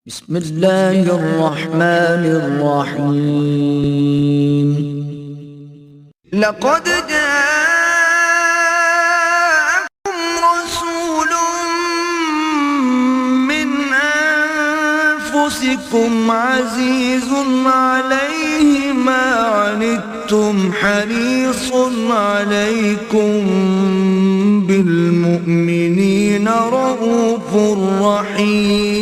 بسم اللہ الرحمن الرحیم لقد جاءكم رسول من أنفسكم عزيز عليه ما عنتم حريص عليكم بالمؤمنين رؤوف رحيم.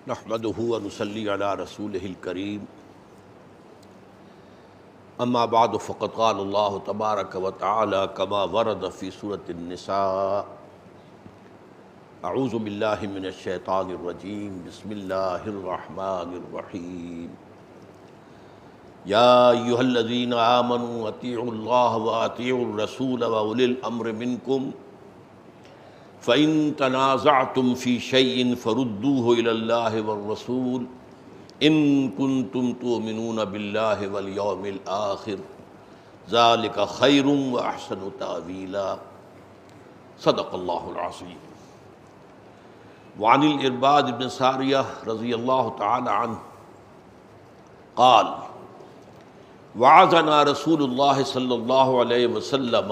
نحمده ونصلي على رسوله الكريم. اما بعد فقد قال الله تبارك وتعالى كما ورد في سورة النساء: اعوذ بالله من الشيطان الرجيم بسم الله الرحمن الرحيم. يا ايها الذين آمنوا اطيعوا الله واطيعوا الرسول واولي الامر منكم فإن تنازعتم في شيء فردوه إلى الله والرسول إن كنتم تؤمنون بالله واليوم الآخر ذلك خير وأحسن تأويلا. صدق الله العظيم. وعن الإرباد بن سارية رضي الله تعالى عنه قال: وعظنا رسول الله صلى الله عليه وسلم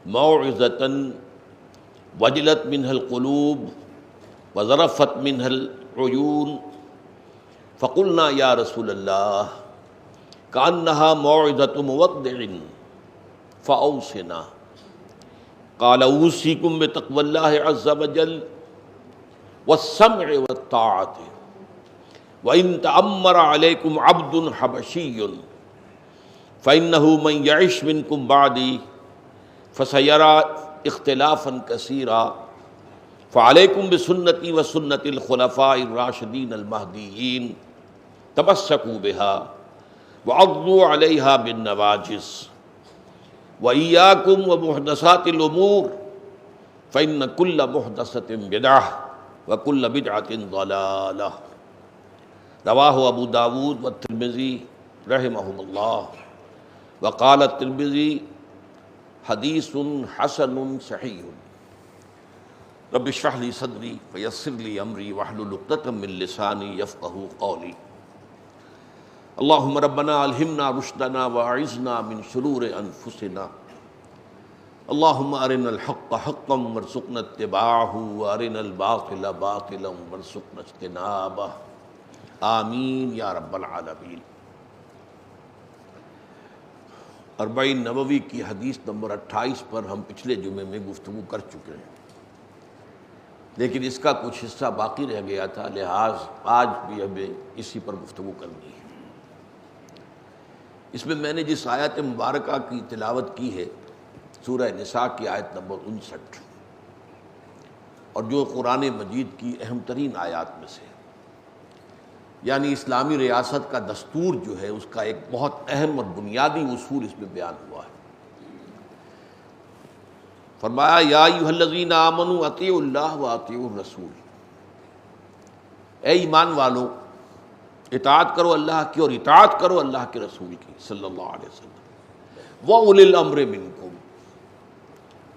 موعظة وجلت منها القلوب وذرفت منها العيون فقلنا يا رسول الله كأنها موعظة مودع فأوصنا. قال: أوصيكم بتقوى الله عز وجل والسمع والطاعة وإن تأمر عليكم عبد حبشي فإنه من يعش منكم بعدي فسيرى اختلافا كثيرا فعليكم بسنتي وسنة الخلفاء الراشدين المهديين تمسكوا بها وعضوا عليها بالنواجذ وإياكم ومحدثات الأمور فإن كل محدثة بدعة وكل بدعة ضلالة. رواه أبو داود والترمذي رحمهم الله. وقال الترمذي حدیث حسن صحیح. رب اشرح لي صدری ویسر لي امری واحلل عقدۃ من لسانی یفقہوا قولی. اللهم ربنا الہمنا رشدنا واعذنا من شرور انفسنا. اللهم ارنا الحق حقا وارزقنا اتباعه وارنا الباطل باطلا وارزقنا اجتنابه. آمین یا رب العالمین. اربعین نووی کی حدیث نمبر 28 پر ہم پچھلے جمعے میں گفتگو کر چکے ہیں، لیکن اس کا کچھ حصہ باقی رہ گیا تھا، لہٰذا آج بھی ہمیں اسی پر گفتگو کرنی ہے. اس میں نے جس آیت مبارکہ کی تلاوت کی ہے سورہ نساء کی آیت نمبر 59، اور جو قرآن مجید کی اہم ترین آیات میں سے، یعنی اسلامی ریاست کا دستور جو ہے اس کا ایک بہت اہم اور بنیادی اصول اس میں بیان ہوا ہے. فرمایا: یا ایھا الذین آمنوا اطیعوا اللہ واطیعوا الرسول. اے ایمان والو، اطاعت کرو اللہ کی اور اطاعت کرو اللہ کے رسول کی صلی اللہ علیہ وسلم. وَأُولِي الْأَمْرِ مِنْكُمْ،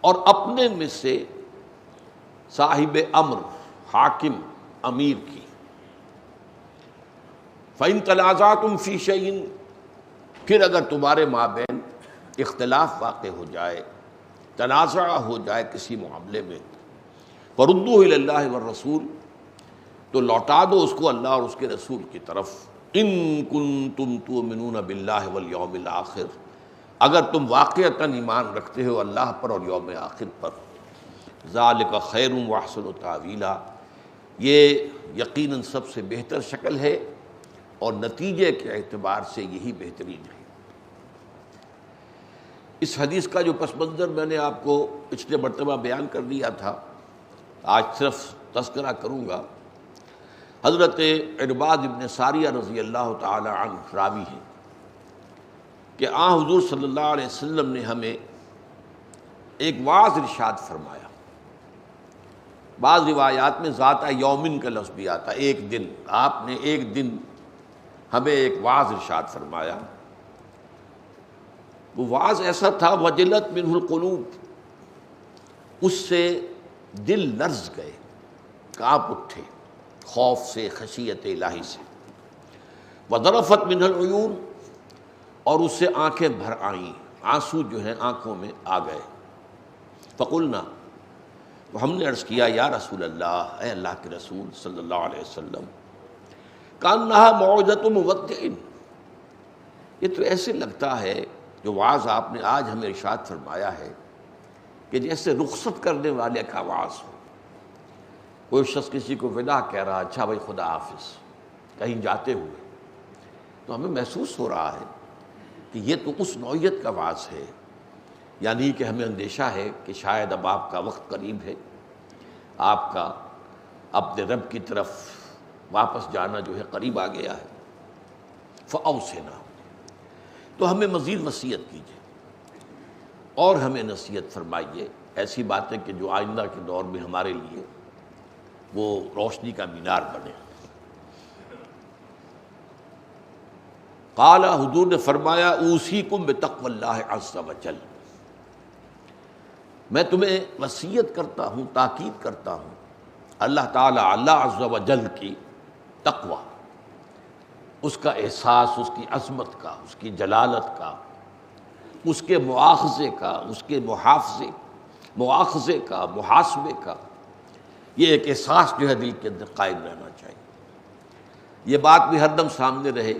اور اپنے میں سے صاحب امر، حاکم، امیر کی. فَإِن تَنَازَعْتُمْ فِي شَيْءٍ، پھر اگر تمہارے مابین اختلاف واقع ہو جائے، تنازع ہو جائے کسی معاملے میں، فَرُدُّوهُ إِلَى اللَّهِ وَالرَّسُولِ، تو لوٹا دو اس کو اللہ اور اس کے رسول کی طرف. إِن كُنتُمْ تُؤْمِنُونَ بِاللَّهِ وَالْيَوْمِ الْآخِرِ، اگر تم واقعتاً ایمان رکھتے ہو اللہ پر اور یوم آخر پر. ذَلِكَ خَيْرٌ وَأَحْسَنُ تَأْوِيلًا، یہ یقیناً سب سے بہتر شکل ہے اور نتیجے کے اعتبار سے یہی بہترین ہے. اس حدیث کا جو پس منظر میں نے آپ کو پچھلے مرتبہ بیان کر دیا تھا، آج صرف تذکرہ کروں گا. حضرت عرباد بن ساریہ رضی اللہ تعالی عنہ راوی ہیں کہ حضور صلی اللہ علیہ وسلم نے ہمیں ایک واعظ ارشاد فرمایا. بعض روایات میں ذات یومن کا لفظ بھی آتا ہے، ایک دن. آپ نے ایک دن ہمیں ایک واعظ ارشاد فرمایا. وہ واعظ ایسا تھا وجلت منہ القلوب، اس سے دل لرز گئے، کانپ اٹھے خوف سے، خشیت الہی سے، وذرفت منہ العیون، اور اس سے آنکھیں بھر آئیں، آنسو جو ہیں آنکھوں میں آ گئے۔ فقلنا، تو ہم نے عرض کیا یا رسول اللہ، اے اللہ کے رسول صلی اللہ علیہ وسلم، کانہا موعظۃ مودع، یہ تو ایسے لگتا ہے جو وعظ آپ نے آج ہمیں ارشاد فرمایا ہے کہ جیسے رخصت کرنے والے کا وعظ ہو۔ کوئی شخص کسی کو وداع کہہ رہا، اچھا بھائی خدا حافظ، کہیں جاتے ہوئے، تو ہمیں محسوس ہو رہا ہے کہ یہ تو اس نوعیت کا وعظ ہے، یعنی کہ ہمیں اندیشہ ہے کہ شاید اب آپ کا وقت قریب ہے، آپ کا اپنے رب کی طرف واپس جانا جو ہے قریب آ گیا ہے۔ فأوصنا، تو ہمیں مزید وصیت کیجیے اور ہمیں نصیحت فرمائیے ایسی باتیں کہ جو آئندہ کے دور میں ہمارے لیے وہ روشنی کا مینار بنے۔ قال، حضور نے فرمایا، اوصیکم بتقوی اللہ عز وجل، میں تمہیں وصیت کرتا ہوں، تاکید کرتا ہوں اللہ تعالیٰ، اللہ عز وجل کی تقوی، اس کا احساس، اس کی عظمت کا، اس کی جلالت کا، اس کے مواخذے کا، اس کے مواخذے کا، محاسبے کا، یہ ایک احساس جو ہے دل کے اندر قائم رہنا چاہیے۔ یہ بات بھی ہر دم سامنے رہے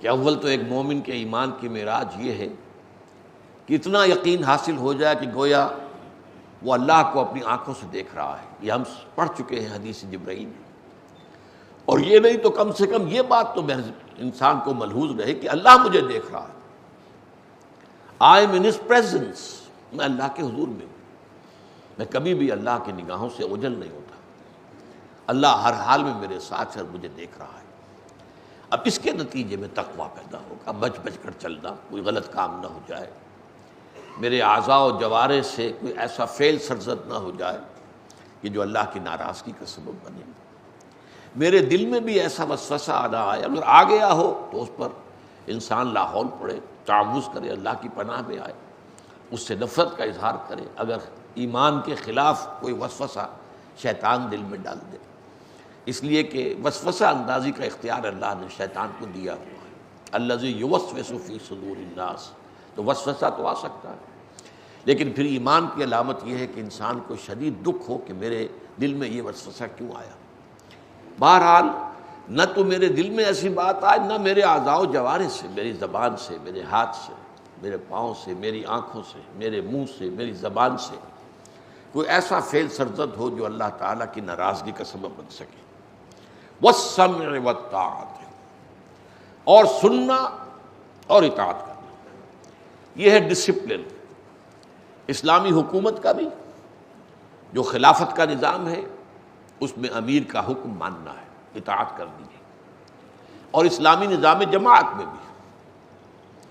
کہ اول تو ایک مومن کے ایمان کی معراج یہ ہے کہ اتنا یقین حاصل ہو جائے کہ گویا وہ اللہ کو اپنی آنکھوں سے دیکھ رہا ہے۔ یہ ہم پڑھ چکے ہیں حدیث جبرائیل، اور یہ نہیں تو کم سے کم یہ بات تو انسان کو ملحوظ رہے کہ اللہ مجھے دیکھ رہا ہے، I am in his presence, میں اللہ کے حضور میں ہوں، میں کبھی بھی اللہ کی نگاہوں سے اوجھل نہیں ہوتا، اللہ ہر حال میں میرے ساتھ ہے اور مجھے دیکھ رہا ہے۔ اب اس کے نتیجے میں تقویٰ پیدا ہوگا، بچ بچ کر چلنا، کوئی غلط کام نہ ہو جائے، میرے اعضاء و جوارح سے کوئی ایسا فعل سرزد نہ ہو جائے کہ جو اللہ کی ناراضگی کا سبب بنے، میرے دل میں بھی ایسا وسوسہ نہ آئے، اگر آ گیا ہو تو اس پر انسان لاحول پڑے، تعوذ کرے، اللہ کی پناہ میں آئے، اس سے نفرت کا اظہار کرے اگر ایمان کے خلاف کوئی وسوسہ شیطان دل میں ڈال دے، اس لیے کہ وسوسہ اندازی کا اختیار اللہ نے شیطان کو دیا ہوا ہے، الذی یوسوس فی صدور الناس، تو وسوسہ تو آ سکتا ہے، لیکن پھر ایمان کی علامت یہ ہے کہ انسان کو شدید دکھ ہو کہ میرے دل میں یہ وسوسہ کیوں آیا۔ بہرحال نہ تو میرے دل میں ایسی بات آئے، نہ میرے اعضاء و جوارح سے، میری زبان سے، میرے ہاتھ سے، میرے پاؤں سے، میری آنکھوں سے، میرے منہ سے، میری زبان سے کوئی ایسا فعل سرزد ہو جو اللہ تعالیٰ کی ناراضگی کا سبب بن سکے۔ والسمع والطاعت، اور سننا اور اطاعت کرنا، یہ ہے ڈسپلن اسلامی حکومت کا بھی، جو خلافت کا نظام ہے اس میں امیر کا حکم ماننا ہے، اطاعت کرنی ہے، اور اسلامی نظام جماعت میں بھی،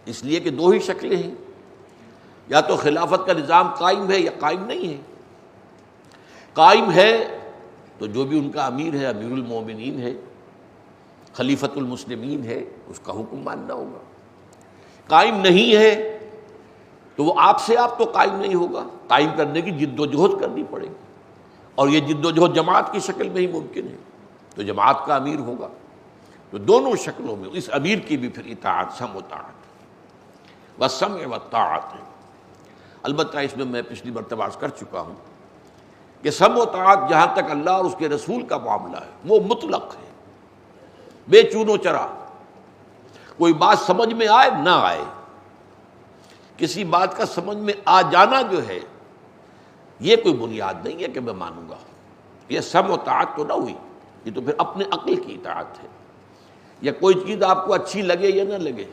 اس لیے کہ دو ہی شکلیں ہیں، یا تو خلافت کا نظام قائم ہے یا قائم نہیں ہے۔ قائم ہے تو جو بھی ان کا امیر ہے، امیر المومنین ہے، خلیفۃ المسلمین ہے، اس کا حکم ماننا ہوگا۔ قائم نہیں ہے تو وہ آپ سے آپ تو قائم نہیں ہوگا، قائم کرنے کی جد و جہد کرنی پڑے گی، اور یہ جد و جہد جماعت کی شکل میں ہی ممکن ہے، تو جماعت کا امیر ہوگا، تو دونوں شکلوں میں اس امیر کی بھی پھر اطاعت، سمع و طاعت، والسمع والطاعت ہے۔ البتہ اس میں پچھلی مرتبہ عرض کر چکا ہوں کہ سمع و طاعت جہاں تک اللہ اور اس کے رسول کا معاملہ ہے وہ مطلق ہے، بے چون و چرا، کوئی بات سمجھ میں آئے نہ آئے، کسی بات کا سمجھ میں آ جانا جو ہے یہ کوئی بنیاد نہیں ہے کہ میں مانوں گا، یہ سمع و طاعت تو نہ ہوئی، یہ تو پھر اپنے عقل کی اطاعت ہے، یا کوئی چیز آپ کو اچھی لگے یا نہ لگے،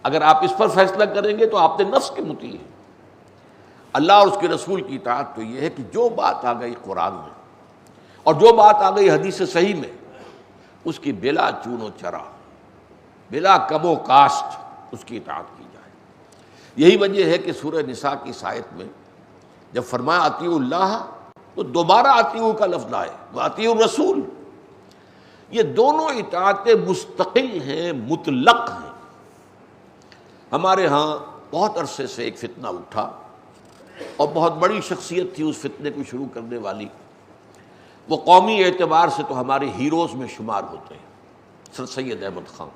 اگر آپ اس پر فیصلہ کریں گے تو آپ نے نفس کے مطیع ہیں۔ اللہ اور اس کے رسول کی اطاعت تو یہ ہے کہ جو بات آ گئی قرآن میں اور جو بات آ گئی حدیث صحیح میں، اس کی بلا چون و چرا، بلا کم و کاشت اس کی اطاعت کی جائے۔ یہی وجہ ہے کہ سورہ نساء کی اس آیت میں جب فرمایا اطیعوا اللہ، تو دوبارہ اطیعوا کا لفظ آئے، واطیعوا الرسول، یہ دونوں اطاعتیں مستقل ہیں، مطلق ہیں۔ ہمارے ہاں بہت عرصے سے ایک فتنہ اٹھا اور بہت بڑی شخصیت تھی اس فتنے کو شروع کرنے والی. وہ قومی اعتبار سے تو ہمارے ہیروز میں شمار ہوتے ہیں، سر سید احمد خان.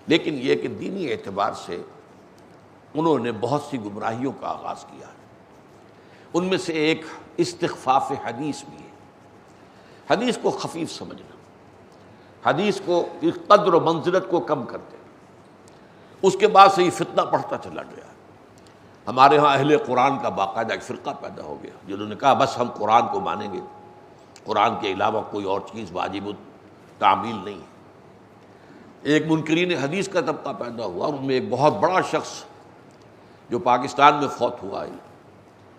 لیکن یہ کہ دینی اعتبار سے انہوں نے بہت سی گمراہیوں کا آغاز کیا ہے. ان میں سے ایک استخفاف حدیث بھی ہے. حدیث کو خفیف سمجھنا، حدیث کو قدر و منزلت کو کم کر دینا. اس کے بعد سے یہ فتنہ بڑھتا چلا گیا. ہمارے ہاں اہل قرآن کا باقاعدہ ایک فرقہ پیدا ہو گیا جنہوں نے کہا بس ہم قرآن کو مانیں گے، قرآن کے علاوہ کوئی اور چیز واجب التعمیل نہیں ہے. ایک منکرین حدیث کا طبقہ پیدا ہوا اور ان میں ایک بہت بڑا شخص جو پاکستان میں فوت ہوا ہے،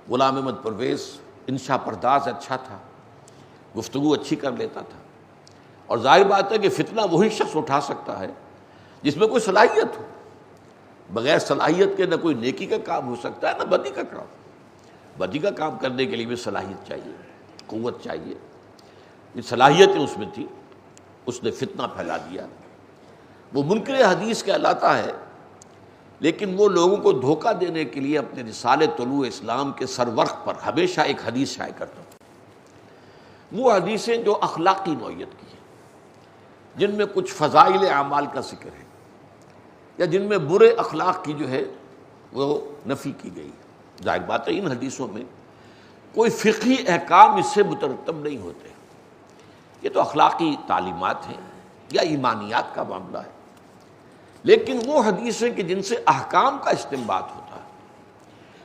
غلام احمد پرویز، انشا پرداز اچھا تھا، گفتگو اچھی کر لیتا تھا. اور ظاہر بات ہے کہ فتنہ وہی شخص اٹھا سکتا ہے جس میں کوئی صلاحیت ہو. بغیر صلاحیت کے نہ کوئی نیکی کا کام ہو سکتا ہے نہ بدی کا کام. بدی کا کام کرنے کے لیے بھی صلاحیت چاہیے، قوت چاہیے. یہ صلاحیتیں اس میں تھی. اس نے فتنہ پھیلا دیا. وہ منکر حدیث کہلاتا ہے، لیکن وہ لوگوں کو دھوکہ دینے کے لیے اپنے رسالے طلوع اسلام کے سرورق پر ہمیشہ ایک حدیث شائع کرتا ہوں. وہ حدیثیں جو اخلاقی نوعیت کی ہیں، جن میں کچھ فضائل اعمال کا ذکر ہے یا جن میں برے اخلاق کی جو ہے وہ نفی کی گئی. ظاہر بات ہے ان حدیثوں میں کوئی فقہی احکام اس سے مترتب نہیں ہوتے. یہ تو اخلاقی تعلیمات ہیں یا ایمانیات کا معاملہ ہے. لیکن وہ حدیثیں کہ جن سے احکام کا استنباط ہوتا ہے،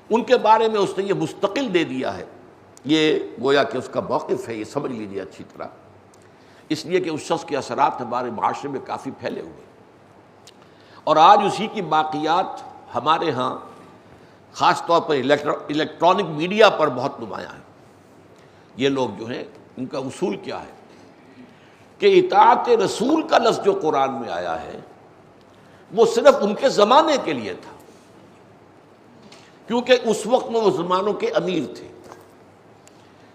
ان کے بارے میں اس نے یہ مستقل دے دیا ہے. یہ گویا کہ اس کا موقف ہے، یہ سمجھ لیجیے اچھی طرح. اس لیے کہ اس شخص کے اثرات ہمارے معاشرے میں کافی پھیلے ہوئے، اور آج اسی کی باقیات ہمارے ہاں خاص طور پر الیکٹرانک میڈیا پر بہت نمایاں ہیں. یہ لوگ جو ہیں ان کا اصول کیا ہے کہ اطاعت رسول کا لفظ جو قرآن میں آیا ہے وہ صرف ان کے زمانے کے لیے تھا، کیونکہ اس وقت میں وہ زمانوں کے امیر تھے.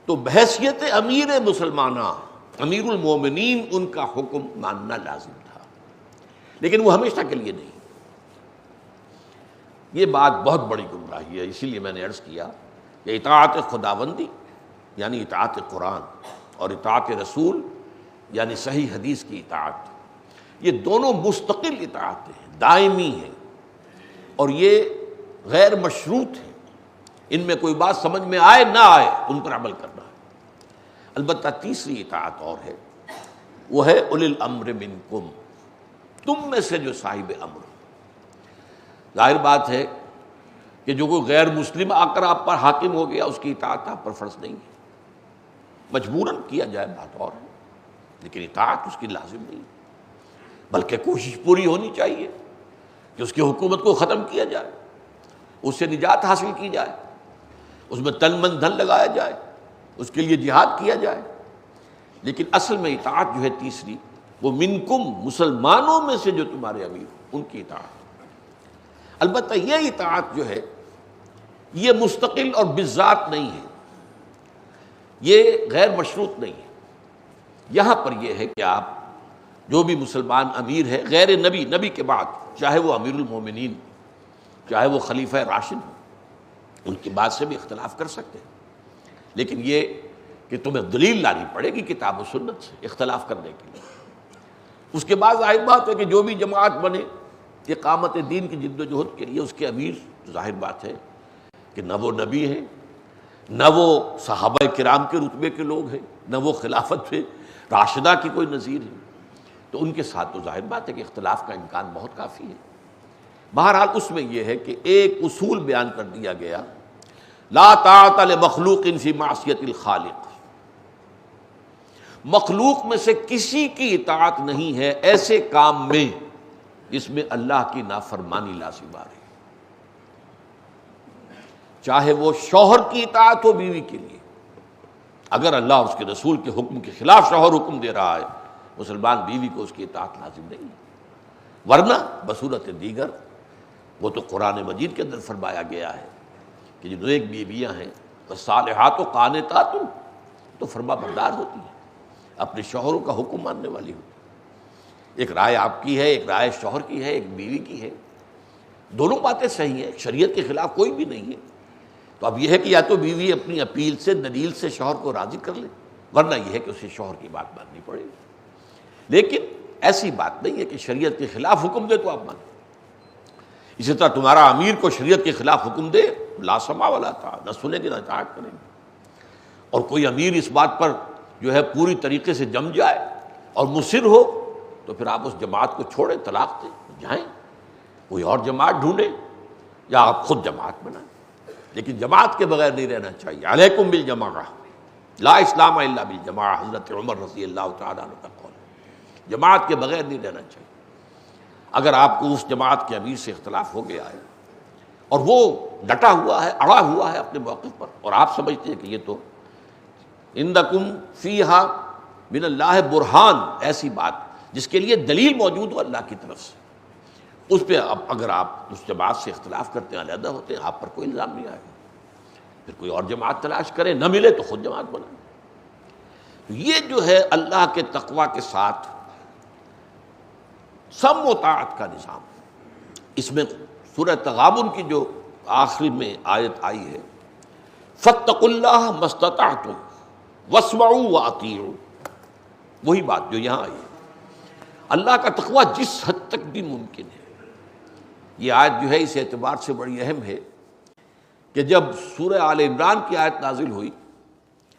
تو بحیثیت امیر مسلمانہ، امیر المومنین، ان کا حکم ماننا لازم تھا، لیکن وہ ہمیشہ کے لیے نہیں. یہ بات بہت بڑی گمراہی ہے. اسی لیے میں نے عرض کیا کہ اطاعت خداوندی یعنی اطاعت قرآن، اور اطاعت رسول یعنی صحیح حدیث کی اطاعت، یہ دونوں مستقل اطاعتیں ہیں، دائمی ہیں، اور یہ غیر مشروط ہیں. ان میں کوئی بات سمجھ میں آئے نہ آئے ان پر عمل کرنا ہے. البتہ تیسری اطاعت اور ہے، وہ ہے اولی الامر منکم، تم میں سے جو صاحب امر. ظاہر بات ہے کہ جو کوئی غیر مسلم آ کر آپ پر حاکم ہو گیا اس کی اطاعت آپ پر فرض نہیں ہے. مجبوراً کیا جائے بات اور ہے، لیکن اطاعت اس کی لازم نہیں، بلکہ کوشش پوری ہونی چاہیے کہ اس کی حکومت کو ختم کیا جائے، اس سے نجات حاصل کی جائے، اس میں تن من دھن لگایا جائے، اس کے لیے جہاد کیا جائے. لیکن اصل میں اطاعت جو ہے تیسری، وہ منکم، مسلمانوں میں سے جو تمہارے امیر ہو ان کی اطاعت. البتہ یہ اطاعت جو ہے یہ مستقل اور بالذات نہیں ہے، یہ غیر مشروط نہیں ہے. یہاں پر یہ ہے کہ آپ جو بھی مسلمان امیر ہے غیر نبی کے بعد، چاہے وہ امیر المومنین، چاہے وہ خلیفہ راشد ہو، ان کی بات سے بھی اختلاف کر سکتے ہیں. لیکن یہ کہ تمہیں دلیل لانی پڑے گی کتاب و سنت سے اختلاف کرنے کے لیے. اس کے بعد ظاہر بات ہے کہ جو بھی جماعت بنے اقامت دین کی جد و جہد کے لیے، اس کے امیر ظاہر بات ہے کہ نہ وہ نبی ہیں، نہ وہ صحابہ کرام کے رتبے کے لوگ ہیں، نہ وہ خلافت پہ راشدہ کی کوئی نظیر ہے. تو ان کے ساتھ تو ظاہر بات ہے کہ اختلاف کا امکان بہت کافی ہے. بہرحال اس میں یہ ہے کہ ایک اصول بیان کر دیا گیا، لا طاعت لمخلوق فی معصیت الخالق. مخلوق میں سے کسی کی اطاعت نہیں ہے ایسے کام میں جس میں اللہ کی نافرمانی لازم آ رہی، چاہے وہ شوہر کی اطاعت ہو بیوی کے لیے. اگر اللہ اور اس کے رسول کے حکم کے خلاف شوہر حکم دے رہا ہے، مسلمان بیوی کو اس کی اطاعت لازم نہیں ہے. ورنہ بصورت دیگر وہ تو قرآن مجید کے اندر فرمایا گیا ہے کہ جو ایک بیویاں ہیں صالحات و قانتات، تو فرما بردار ہوتی ہیں، اپنے شوہروں کا حکم ماننے والی ہوتی. ایک رائے آپ کی ہے، ایک رائے شوہر کی ہے، ایک بیوی کی ہے. دونوں باتیں صحیح ہیں، شریعت کے خلاف کوئی بھی نہیں ہے۔ تو اب یہ ہے کہ یا تو بیوی اپنی اپیل سے دلیل سے شوہر کو راضی کر لے، ورنہ یہ ہے کہ اسے شوہر کی بات ماننی پڑے گی۔ لیکن ایسی بات نہیں ہے کہ شریعت کے خلاف حکم دے تو آپ مانیں۔ اسی طرح تمہارا امیر کو شریعت کے خلاف حکم دے، لا سمع ولا طاعۃ، نہ سنیں گے نہ اطاعت کریں گے۔ اور کوئی امیر اس بات پر جو ہے پوری طریقے سے جم جائے اور مصر ہو تو پھر آپ اس جماعت کو چھوڑیں، طلاق دیں، جائیں کوئی اور جماعت ڈھونڈیں یا آپ خود جماعت بنائیں، لیکن جماعت کے بغیر نہیں رہنا چاہیے۔ علیکم بالجماعہ، لا اسلام الا بالجماعہ، حضرت عمر رضی اللہ تعالیٰ عنہ کا قول۔ جماعت کے بغیر نہیں رہنا چاہیے۔ اگر آپ کو اس جماعت کے امیر سے اختلاف ہو گیا ہے اور وہ ڈٹا ہوا ہے، اڑا ہوا ہے اپنے موقف پر، اور آپ سمجھتے ہیں کہ یہ تو عندکم فیہا من اللہ برہان، ایسی بات جس کے لیے دلیل موجود ہو اللہ کی طرف سے، اس پہ اب اگر آپ اس جماعت سے اختلاف کرتے ہیں، علیحدہ ہوتے ہیں، آپ پر کوئی الزام نہیں آئے گا۔ پھر کوئی اور جماعت تلاش کریں، نہ ملے تو خود جماعت بنائیں۔ تو یہ جو ہے اللہ کے تقوی کے ساتھ سم و طاعت کا نظام، اس میں سورہ تغابن کی جو آخری میں آیت آئی ہے، فاتقوا اللہ ما استطعتم واسمعوا واطیعوا، وہی بات جو یہاں آئی ہے، اللہ کا تقوی جس حد تک بھی ممکن ہے۔ یہ آیت جو ہے اس اعتبار سے بڑی اہم ہے کہ جب سورہ آل عمران کی آیت نازل ہوئی،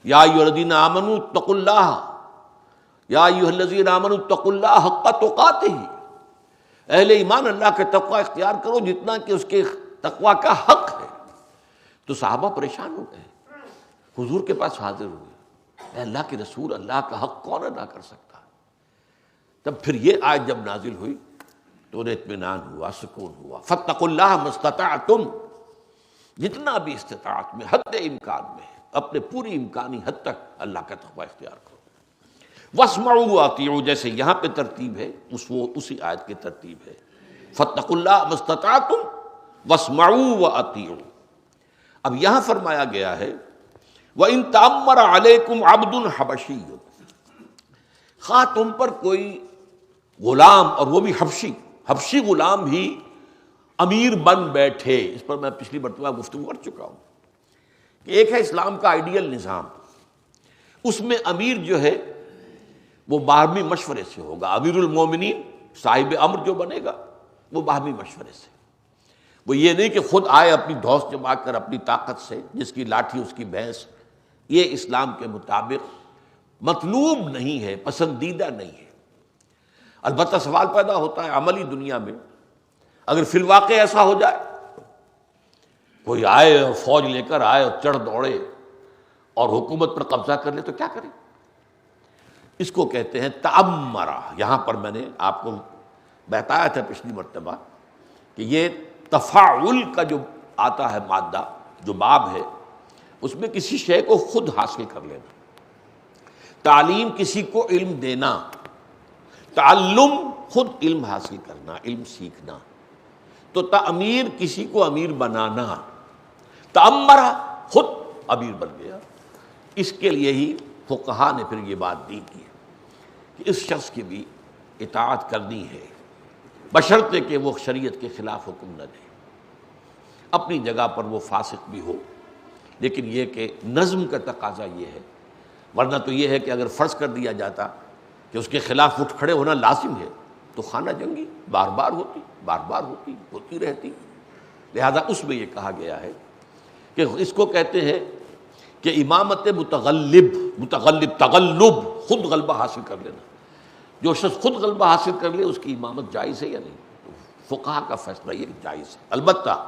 یا ایھا الذین آمنوا اتقوا اللہ، یا ایھا الذین آمنوا اتقوا اللہ حق تقاتہ، اہل ایمان اللہ کا تقوی اختیار کرو جتنا کہ اس کے تقوی کا حق ہے۔ تو صحابہ پریشان ہو گئے، حضور کے پاس حاضر ہوئے، اے اللہ کے رسول، اللہ کا حق کون ادا کر سکتا؟ تب پھر یہ آیت جب نازل ہوئی تو انہیں اطمینان ہوا، سکون ہوا۔ فاتقوا اللہ ما استطعتم، جتنا بھی استطاعت میں، حد امکان میں، اپنے پوری امکانی حد تک اللہ کا تقوی اختیار کرو۔ واسمعوا واطیعوا، جیسے یہاں پہ ترتیب ہے اسی آیت کی ترتیب ہے، فاتقوا اللہ ما استطعتم واسمعوا واطیعوا۔ اب یہاں فرمایا گیا ہے وَإِن تَأَمَّرَ عَلَيْكُمْ عَبْدٌ حَبَشِيٌّ، خواہ تم پر کوئی غلام، اور وہ بھی حبشی غلام بھی امیر بن بیٹھے۔ اس پر میں پچھلی مرتبہ گفتگو کر چکا ہوں کہ ایک ہے اسلام کا آئیڈیل نظام، اس میں امیر جو ہے وہ باہمی مشورے سے ہوگا۔ امیر المومنین، صاحب امر جو بنے گا وہ باہمی مشورے سے، وہ یہ نہیں کہ خود آئے اپنی دھوس جما کر اپنی طاقت سے، جس کی لاٹھی اس کی بھینس۔ یہ اسلام کے مطابق مطلوب نہیں ہے، پسندیدہ نہیں ہے۔ البتہ سوال پیدا ہوتا ہے عملی دنیا میں، اگر فی الواقع ایسا ہو جائے، کوئی آئے اور فوج لے کر آئے اور چڑھ دوڑے اور حکومت پر قبضہ کر لے تو کیا کریں؟ اس کو کہتے ہیں تأمرہ۔ یہاں پر میں نے آپ کو بتایا تھا پچھلی مرتبہ کہ یہ تفاعل کا جو آتا ہے مادہ، جو باب ہے، اس میں کسی شے کو خود حاصل کر لینا، تعلیم کسی کو علم دینا، تعلم خود علم حاصل کرنا، علم سیکھنا، تو تعمیر کسی کو امیر بنانا، تأمرہ خود امیر بن گیا۔ اس کے لیے ہی فقہا نے پھر یہ بات دی کی کہ اس شخص کی بھی اطاعت کرنی ہے، بشرطے کہ وہ شریعت کے خلاف حکم نہ دے، اپنی جگہ پر وہ فاسق بھی ہو، لیکن یہ کہ نظم کا تقاضا یہ ہے، ورنہ تو یہ ہے کہ اگر فرض کر دیا جاتا کہ اس کے خلاف اٹھ کھڑے ہونا لازم ہے تو خانہ جنگی بار بار ہوتی رہتی۔ لہذا اس میں یہ کہا گیا ہے کہ اس کو کہتے ہیں کہ امامت متغلب، تغلب، خود غلبہ حاصل کر لینا۔ جو شخص خود غلبہ حاصل کر لے اس کی امامت جائز ہے یا نہیں؟ تو فقہا کا فیصلہ یہ جائز ہے، البتہ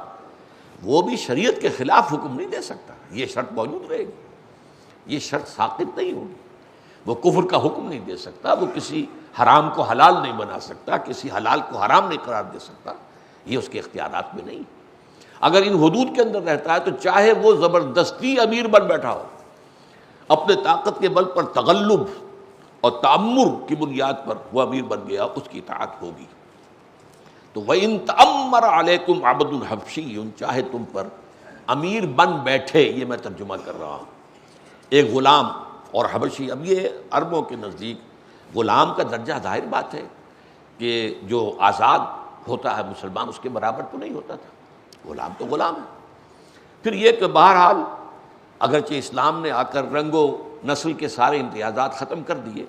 وہ بھی شریعت کے خلاف حکم نہیں دے سکتا، یہ شرط موجود رہے گی، یہ شرط ساقط نہیں ہوگی۔ وہ کفر کا حکم نہیں دے سکتا، وہ کسی حرام کو حلال نہیں بنا سکتا، کسی حلال کو حرام نہیں قرار دے سکتا، یہ اس کے اختیارات میں نہیں۔ اگر ان حدود کے اندر رہتا ہے تو چاہے وہ زبردستی امیر بن بیٹھا ہو، اپنے طاقت کے بل پر تغلب اور تعمر کی بنیاد پر وہ امیر بن گیا، اس کی اطاعت ہوگی۔ تو وَإِن تَأَمَّرَ عَلَيْكُمْ عَبْدٌ حَبْشِيٌّ، چاہے تم پر امیر بن بیٹھے، یہ میں ترجمہ کر رہا ہوں، ایک غلام اور حبشی۔ اب یہ عربوں کے نزدیک غلام کا درجہ ظاہر بات ہے کہ جو آزاد ہوتا ہے مسلمان اس کے برابر تو نہیں ہوتا تھا، غلام تو غلام ہے۔ پھر یہ کہ بہرحال اگرچہ اسلام نے آ کر رنگ و نسل کے سارے امتیازات ختم کر دیے،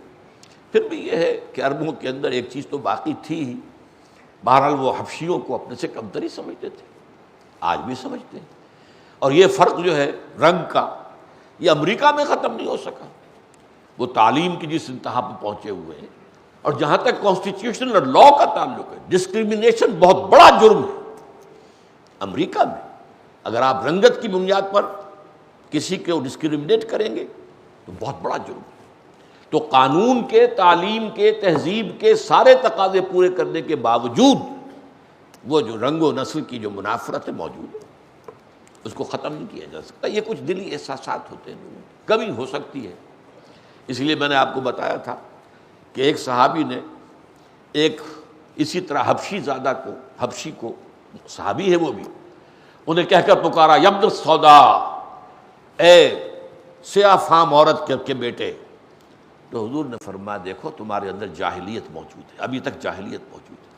پھر بھی یہ ہے کہ عربوں کے اندر ایک چیز تو باقی تھی ہی، بہرحال وہ حبشیوں کو اپنے سے کمتر ہی سمجھتے تھے، آج بھی سمجھتے ہیں۔ اور یہ فرق جو ہے رنگ کا، یہ امریکہ میں ختم نہیں ہو سکا، وہ تعلیم کی جس انتہا پہ پہنچے ہوئے ہیں۔ اور جہاں تک کانسٹیٹیوشن اور لا کا تعلق ہے، ڈسکریمنیشن بہت بڑا جرم ہے امریکہ میں۔ اگر آپ رنگت کی بنیاد پر کسی کو ڈسکریمنیٹ کریں گے تو بہت بڑا جرم ہے۔ تو قانون کے، تعلیم کے، تہذیب کے سارے تقاضے پورے کرنے کے باوجود وہ جو رنگ و نسل کی جو منافرت ہے موجود ہے، اس کو ختم نہیں کیا جا سکتا۔ یہ کچھ دلی احساسات ہوتے ہیں، کمی ہو سکتی ہے۔ اس لیے میں نے آپ کو بتایا تھا کہ ایک صحابی نے ایک اسی طرح حبشی زادہ کو، حبشی کو، صحابی ہے وہ بھی، انہیں کہہ کر پکارا، یبن السودا، اے سیاہ فام عورت کے بیٹے۔ تو حضور نے فرمایا، دیکھو تمہارے اندر جاہلیت موجود ہے، ابھی تک جاہلیت موجود ہے،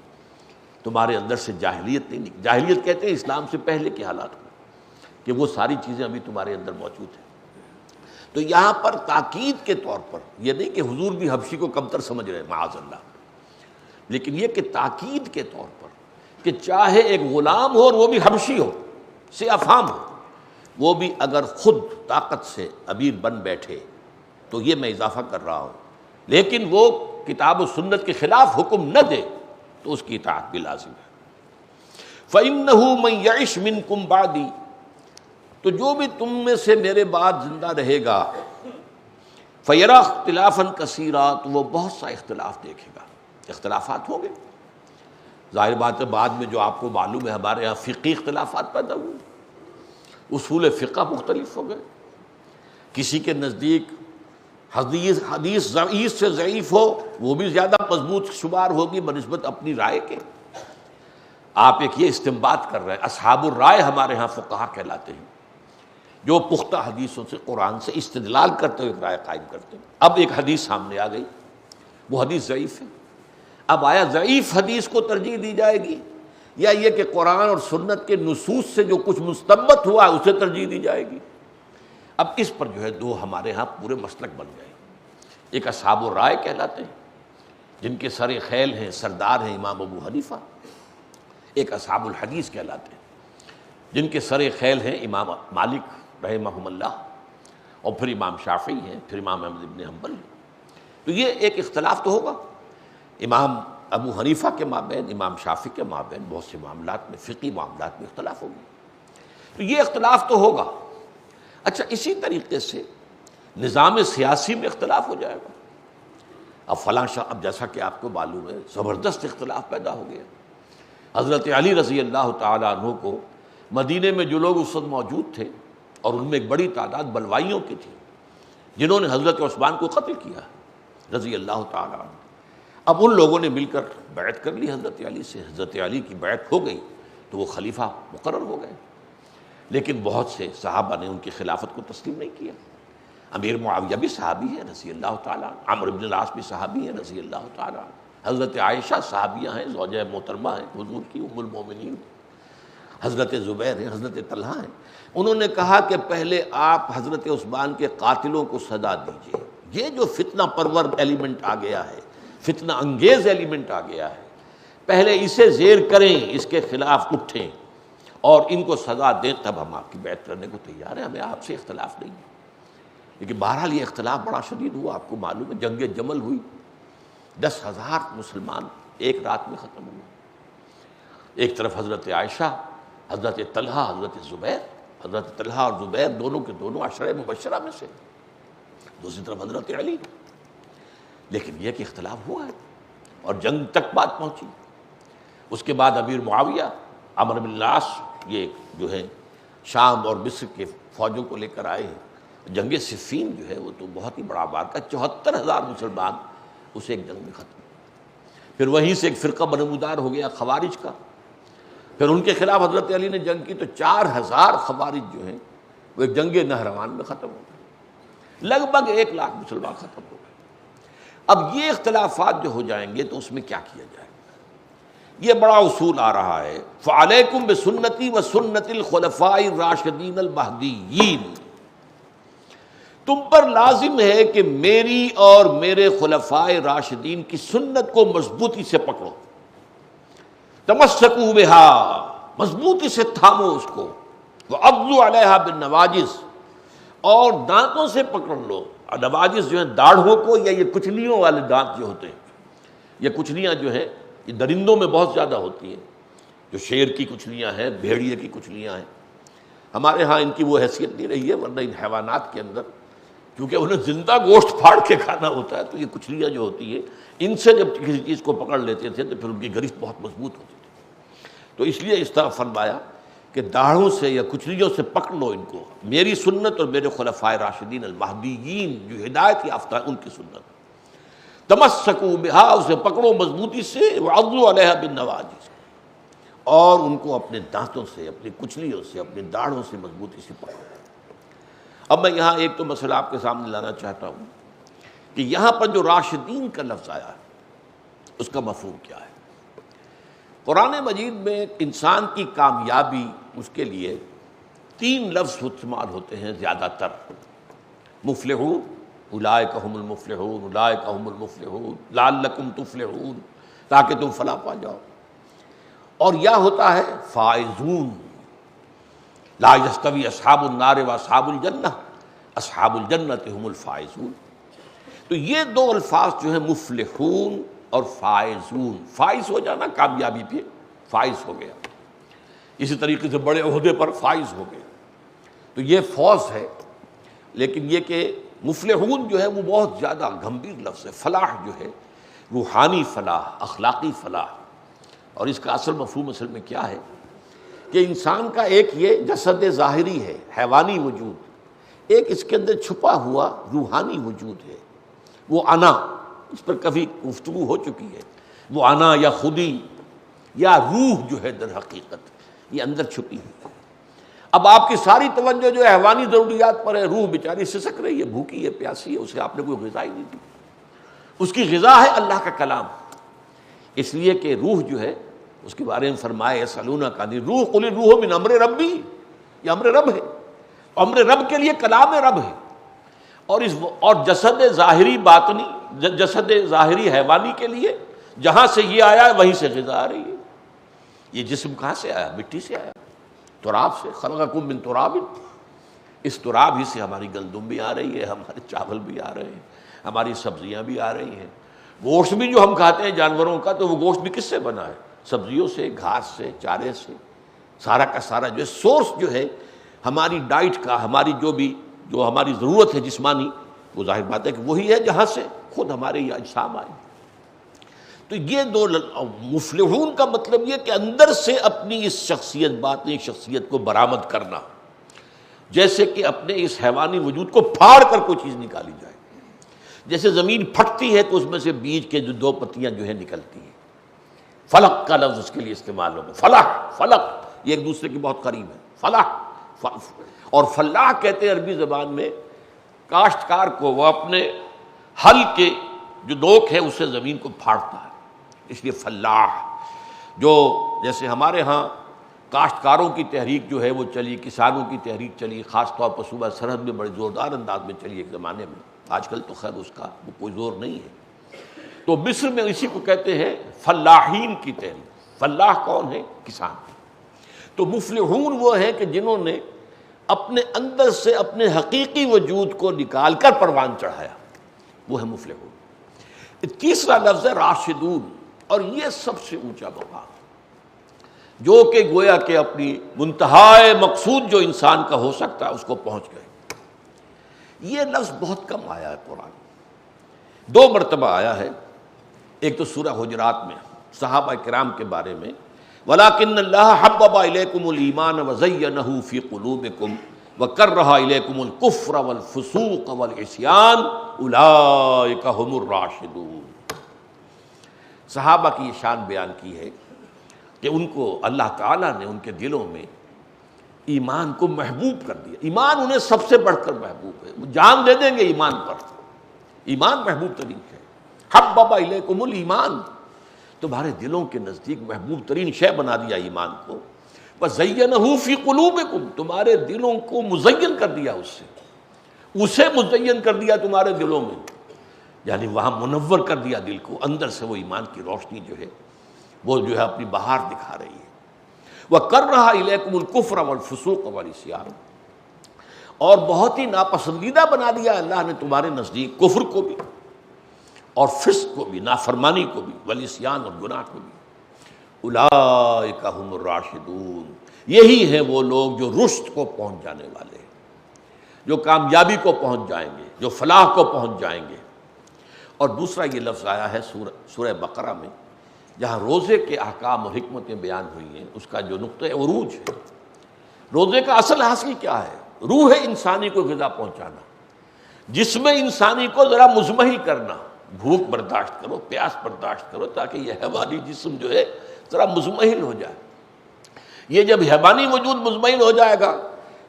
تمہارے اندر سے جاہلیت نہیں نکلی۔ جاہلیت کہتے ہیں اسلام سے پہلے کے حالات کو، کہ وہ ساری چیزیں ابھی تمہارے اندر موجود ہیں۔ تو یہاں پر تاکید کے طور پر، یہ نہیں کہ حضور بھی حبشی کو کمتر سمجھ رہے ہیں معاذ اللہ، لیکن یہ کہ تاکید کے طور پر کہ چاہے ایک غلام ہو اور وہ بھی حبشی ہو، سیاہ فام ہو، وہ بھی اگر خود طاقت سے امیر بن بیٹھے تو یہ میں اضافہ کر رہا ہوں، لیکن وہ کتاب و سنت کے خلاف حکم نہ دے تو اس کی اطاعت بھی لازم ہے۔ فَإِنَّهُ مَن يَعِشْ مِنكُم بَعْدِي، تو جو بھی تم میں سے میرے بعد زندہ رہے گا، فَيَرَى اخْتِلَافًا كَثِيرًا، تو وہ بہت سا اختلاف دیکھے گا، اختلافات ہوں گے۔ ظاہر بات ہے بعد میں جو آپ کو معلوم ہے ہمارے یہاں فقہی اختلافات پیدا ہوئے، اصول فقہ مختلف ہو گئے، کسی کے نزدیک حدیث ضعیف سے ضعیف ہو وہ بھی زیادہ مضبوط شمار ہوگی بنسبت اپنی رائے کے۔ آپ ایک یہ استنباط کر رہے ہیں، اصحاب الرائے ہمارے ہاں فقہا کہلاتے ہیں، جو پختہ حدیثوں سے، قرآن سے استدلال کرتے ہوئے ایک رائے قائم کرتے ہیں۔ اب ایک حدیث سامنے آ گئی، وہ حدیث ضعیف ہے، اب آیا ضعیف حدیث کو ترجیح دی جائے گی یا یہ کہ قرآن اور سنت کے نصوص سے جو کچھ مستنبط ہوا ہے اسے ترجیح دی جائے گی؟ اب اس پر جو ہے دو ہمارے ہاں پورے مسلک بن گئے، ایک اصحاب الرائے کہلاتے ہیں جن کے سر خیل ہیں، سردار ہیں امام ابو حنیفہ، ایک اصحاب الحدیث کہلاتے ہیں جن کے سر خیل ہیں امام مالک رحمہم اللہ، اور پھر امام شافعی ہیں، پھر امام احمد بن حنبل ہیں۔ تو یہ ایک اختلاف تو ہوگا، امام ابو حنیفہ کے مابین، امام شافعی کے مابین بہت سے معاملات میں، فقہی معاملات میں اختلاف ہوگا، تو یہ اختلاف تو ہوگا۔ اچھا، اسی طریقے سے نظام سیاسی میں اختلاف ہو جائے گا۔ اب فلاں اب جیسا کہ آپ کو معلوم ہے زبردست اختلاف پیدا ہو گیا۔ حضرت علی رضی اللہ تعالیٰ عنہ کو مدینے میں جو لوگ اس وقت موجود تھے، اور ان میں ایک بڑی تعداد بلوائیوں کی تھی جنہوں نے حضرت عثمان کو قتل کیا رضی اللہ تعالیٰ عنہ، اب ان لوگوں نے مل کر بیعت کر لی حضرت علی سے، حضرت علی کی بیعت ہو گئی تو وہ خلیفہ مقرر ہو گئے، لیکن بہت سے صحابہ نے ان کی خلافت کو تسلیم نہیں کیا۔ امیر معاویہ بھی صحابی ہے رضی اللہ تعالیٰ عنہ، عمرو بن العاص بھی صحابی ہے رضی اللہ تعالیٰ عنہ، حضرت عائشہ صحابیہ ہیں، زوجہ محترمہ ہیں حضور کی ام المومنین، حضرت زبیر ہیں، حضرت طلحہ ہیں۔ انہوں نے کہا کہ پہلے آپ حضرت عثمان کے قاتلوں کو سزا دیجیے، یہ جو فتنہ پرور ایلیمنٹ آ گیا ہے، فتنہ انگیز ایلیمنٹ آ گیا ہے، پہلے اسے زیر کریں، اس کے خلاف اٹھیں اور ان کو سزا دیں، تب ہم آپ کی بیعت کرنے کو تیار ہیں، ہمیں آپ سے اختلاف نہیں ہے۔ لیکن بہرحال یہ اختلاف بڑا شدید ہوا، آپ کو معلوم ہے جنگ جمل ہوئی، 10,000 مسلمان ایک رات میں ختم ہوئے، ایک طرف حضرت عائشہ، حضرت طلحہ، حضرت زبیر، حضرت طلحہ اور زبیر دونوں کے دونوں عشرہ مبشرہ میں سے، دوسری طرف حضرت علی۔ لیکن یہ کہ اختلاف ہوا ہے اور جنگ تک بات پہنچی۔ اس کے بعد امیر معاویہ، عمرو بن العاص، یہ جو ہے شام اور مصر کے فوجوں کو لے کر آئے ہیں۔ جنگ صفین جو ہے وہ تو بہت ہی بڑا واقعہ، 74,000 مسلمان اسے ایک جنگ میں ختم ہوئے۔ پھر وہیں سے ایک فرقہ بنمودار ہو گیا خوارج کا، پھر ان کے خلاف حضرت علی نے جنگ کی تو 4,000 خوارج جو ہیں وہ ایک جنگ نہروان میں ختم ہو گئے، لگ بھگ 1 لاکھ مسلمان ختم ہو گئے۔ اب یہ اختلافات جو ہو جائیں گے تو اس میں کیا کیا جائے؟ یہ بڑا اصول آ رہا ہے، فعلیکم بسنتی و سنت الخلفاء الراشدین المہدیین، تم پر لازم ہے کہ میری اور میرے خلفاء راشدین کی سنت کو مضبوطی سے پکڑو، تمسکوا بہا، مضبوطی سے تھامو اس کو، وعضوا علیہا بالنواجذ، اور دانتوں سے پکڑ لو۔ نواجذ جو ہیں داڑھوں کو، یا یہ کچلیوں والے دانت جو ہوتے ہیں، یہ کچلیاں جو ہیں یہ درندوں میں بہت زیادہ ہوتی ہیں، جو شیر کی کچلیاں ہیں، بھیڑیے کی کچلیاں ہیں۔ ہمارے ہاں ان کی وہ حیثیت نہیں رہی ہے، ورنہ ان حیوانات کے اندر کیونکہ انہیں زندہ گوشت پھاڑ کے کھانا ہوتا ہے، تو یہ کچلیاں جو ہوتی ہیں ان سے جب کسی چیز کو پکڑ لیتے تھے تو پھر ان کی گرفت بہت مضبوط ہوتی تھی۔ تو اس لیے اس طرح فرمایا کہ داڑھوں سے یا کچلیوں سے پکڑ لو ان کو، میری سنت اور میرے خلفاء راشدین المہدیین جو ہدایت یافتہ ان کی سنت، تمسکوا بہا، اسے پکڑو مضبوطی سے، وعضوا علیہا بالنواجذ، اور ان کو اپنے دانتوں سے، اپنی کچلیوں سے، اپنی داڑھوں سے مضبوطی سے پکڑو۔ اب میں یہاں ایک تو مسئلہ آپ کے سامنے لانا چاہتا ہوں کہ یہاں پر جو راشدین کا لفظ آیا ہے اس کا مفہوم کیا ہے؟ قرآن مجید میں انسان کی کامیابی، اس کے لیے 3 لفظ استعمال ہوتے ہیں زیادہ تر، مفلحون، اولئک هم المفلحون، اولئک هم المفلحون، لعلکم تفلحون، تاکہ تم فلاح پا جاؤ، اور یا ہوتا ہے فائزون، لا یستوی اصحاب النار و اصحاب الجنہ، اصحاب الجنۃ هم الفائزون۔ تو یہ 2 الفاظ جو ہیں مفلحون اور فائزون، فائز ہو جانا کامیابی پہ، فائز ہو گیا، اسی طریقے سے بڑے عہدے پر فائز ہو گئے، تو یہ فوز ہے۔ لیکن یہ کہ مفلحون جو ہے وہ بہت زیادہ گمبھیر لفظ ہے۔ فلاح جو ہے روحانی فلاح، اخلاقی فلاح، اور اس کا اصل مفہوم اصل میں کیا ہے کہ انسان کا ایک یہ جسد ظاہری ہے، حیوانی وجود، ایک اس کے اندر چھپا ہوا روحانی وجود ہے، وہ انا، اس پر کبھی گفتگو ہو چکی ہے، وہ انا یا خودی یا روح جو ہے در حقیقت یہ اندر چھپی ہے۔ اب آپ کی ساری توجہ جو ہے حیوانی ضروریات پر ہے، روح بیچاری سسک رہی ہے، بھوکی ہے، پیاسی ہے، اسے آپ نے کوئی غذا ہی نہیں دی، اس کی غذا ہے اللہ کا کلام، اس لیے کہ روح جو ہے اس کے بارے میں فرمایا یسألونک عن الروح قل الروح من امر ربی، یہ امر رب ہے، امر رب کے لیے کلام رب ہے، اور جسد ظاہری باطنی، جسد ظاہری حیوانی کے لیے جہاں سے یہ آیا ہے وہیں سے غذا آ رہی ہے۔ یہ جسم کہاں سے آیا؟ مٹی سے آیا، تراب سے، خلقکم من تراب، اس تراب ہی سے ہماری گندم بھی آ رہی ہے، ہمارے چاول بھی آ رہے ہیں، ہماری سبزیاں بھی آ رہی ہیں، گوشت بھی جو ہم کھاتے ہیں جانوروں کا، تو وہ گوشت بھی کس سے بنا ہے؟ سبزیوں سے، گھاس سے، چارے سے، سارا کا سارا جو ہے سورس جو ہے ہماری ڈائٹ کا، ہماری جو ہماری ضرورت ہے جسمانی، وہ ظاہر بات ہے کہ وہی ہے جہاں سے خود ہمارے یہ اجسام آئے۔ تو یہ 2 مفلحون کا مطلب یہ کہ اندر سے اپنی اس شخصیت، باطنی شخصیت کو برآمد کرنا، جیسے کہ اپنے اس حیوانی وجود کو پھاڑ کر کوئی چیز نکالی جائے، جیسے زمین پھٹتی ہے تو اس میں سے بیج کے جو 2 پتیاں جو ہیں نکلتی ہیں۔ فلق کا لفظ اس کے لیے استعمال ہوگا، فلاح، فلق، یہ ایک دوسرے کے بہت قریب ہے، فلاح، اور فلاح کہتے ہیں عربی زبان میں کاشتکار کو، وہ اپنے ہل کے جو نوک ہے اسے زمین کو پھاڑتا ہے، اس لیے فلاح۔ جو جیسے ہمارے ہاں کاشتکاروں کی تحریک جو ہے وہ چلی، کسانوں کی تحریک چلی، خاص طور پر صوبہ سرحد میں بڑے زوردار انداز میں چلی ایک زمانے میں، آج کل تو خیر اس کا وہ کوئی زور نہیں ہے۔ تو مصر میں اسی کو کہتے ہیں فلاحین کی تحریک۔ فلاح کون ہے؟ کسان۔ تو مفلحون وہ ہیں کہ جنہوں نے اپنے اندر سے اپنے حقیقی وجود کو نکال کر پروان چڑھایا، وہ ہے مفلحون۔ تیسرا لفظ ہے راشدون، اور یہ سب سے اونچا مقام، جو کہ گویا کہ اپنی منتہائے مقصود جو انسان کا ہو سکتا ہے اس کو پہنچ گئے۔ یہ لفظ بہت کم آیا ہے قرآن، 2 مرتبہ آیا ہے، ایک تو سورہ حجرات میں صحابہ کرام کے بارے میں، وَلَٰكِنَّ اللَّهَ حَبَّبَ إِلَيْكُمُ الْإِيمَانَ وَزَيَّنَهُ فِي قُلُوبِكُمْ وَكَرَّهَ إِلَيْكُمُ الْكُفْرَ وَالْفُسُوقَ وَالْعِصْيَانَ أُولَٰئِكَ هُمُ الرَّاشِدُونَ۔ صحابہ کی یہ شان بیان کی ہے کہ ان کو اللہ تعالیٰ نے ان کے دلوں میں ایمان کو محبوب کر دیا۔ ایمان انہیں سب سے بڑھ کر محبوب ہے، وہ جان دے دیں گے ایمان پر، ایمان محبوب ترین ہے۔ حبب الیکم الایمان، تمہارے دلوں کے نزدیک محبوب ترین شے بنا دیا ایمان کو. وَزَيَّنَهُ فِي قُلُوبِكُمْ، تمہارے دلوں کو مزین کر دیا اسے مزین کر دیا تمہارے دلوں میں، یعنی وہاں منور کر دیا دل کو، اندر سے وہ ایمان کی روشنی جو ہے وہ جو ہے اپنی بہار دکھا رہی ہے. وَكَرَّهَ إِلَيْكُمُ الْكُفْرَ وَالْفُسُوقَ وَالْعِصْيَانَ، اور بہت ہی ناپسندیدہ بنا دیا اللہ نے تمہارے نزدیک کفر کو بھی اور فسق کو بھی، نافرمانی کو بھی، والعصیان اور گناہ کو بھی. اولئک هم الراشدون، یہی ہیں وہ لوگ جو رشد کو پہنچ جانے والے ہیں، جو کامیابی کو پہنچ جائیں گے، جو فلاح کو پہنچ جائیں گے. اور دوسرا یہ لفظ آیا ہے سورہ بقرہ میں جہاں روزے کے احکام اور حکمتیں بیان ہوئی ہیں، اس کا جو نقطہ عروج ہے، روزے کا اصل حاصل کیا ہے؟ روح انسانی کو غذا پہنچانا، جسم انسانی کو ذرا مزمحل کرنا، بھوک برداشت کرو، پیاس برداشت کرو، تاکہ یہ حیوانی جسم جو ہے ذرا مزمحل ہو جائے. یہ جب حیوانی وجود مزمحل ہو جائے گا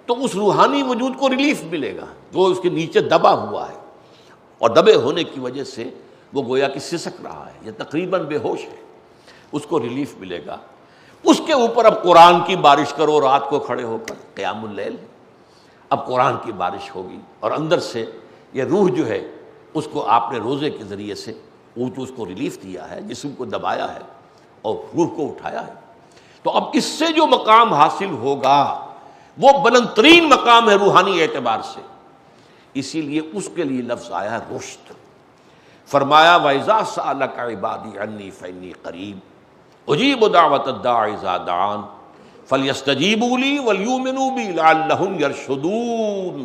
تو اس روحانی وجود کو ریلیف ملے گا جو اس کے نیچے دبا ہوا ہے، اور دبے ہونے کی وجہ سے وہ گویا کہ سسک رہا ہے، یہ تقریباً بے ہوش ہے، اس کو ریلیف ملے گا. اس کے اوپر اب قرآن کی بارش کرو رات کو کھڑے ہو کر، قیام اللیل، اب قرآن کی بارش ہوگی، اور اندر سے یہ روح جو ہے اس کو آپ نے روزے کے ذریعے سے اس کو ریلیف دیا ہے، جسم کو دبایا ہے اور روح کو اٹھایا ہے. تو اب اس سے جو مقام حاصل ہوگا وہ بلند ترین مقام ہے روحانی اعتبار سے، اسی لیے اس کے لیے لفظ آیا ہے رشد. فرمایا وَإِذَا سَأَلَكَ عِبَادِي عَنِّي فَإِنِّي قَرِيبٌ أُجِيبُ دَعْوَةَ الدَّاعِ إِذَا دَعَانِ فَلْيَسْتَجِيبُوا لِي وَلْيُؤْمِنُوا بِي لَعَلَّهُمْ يَرْشُدُونَ.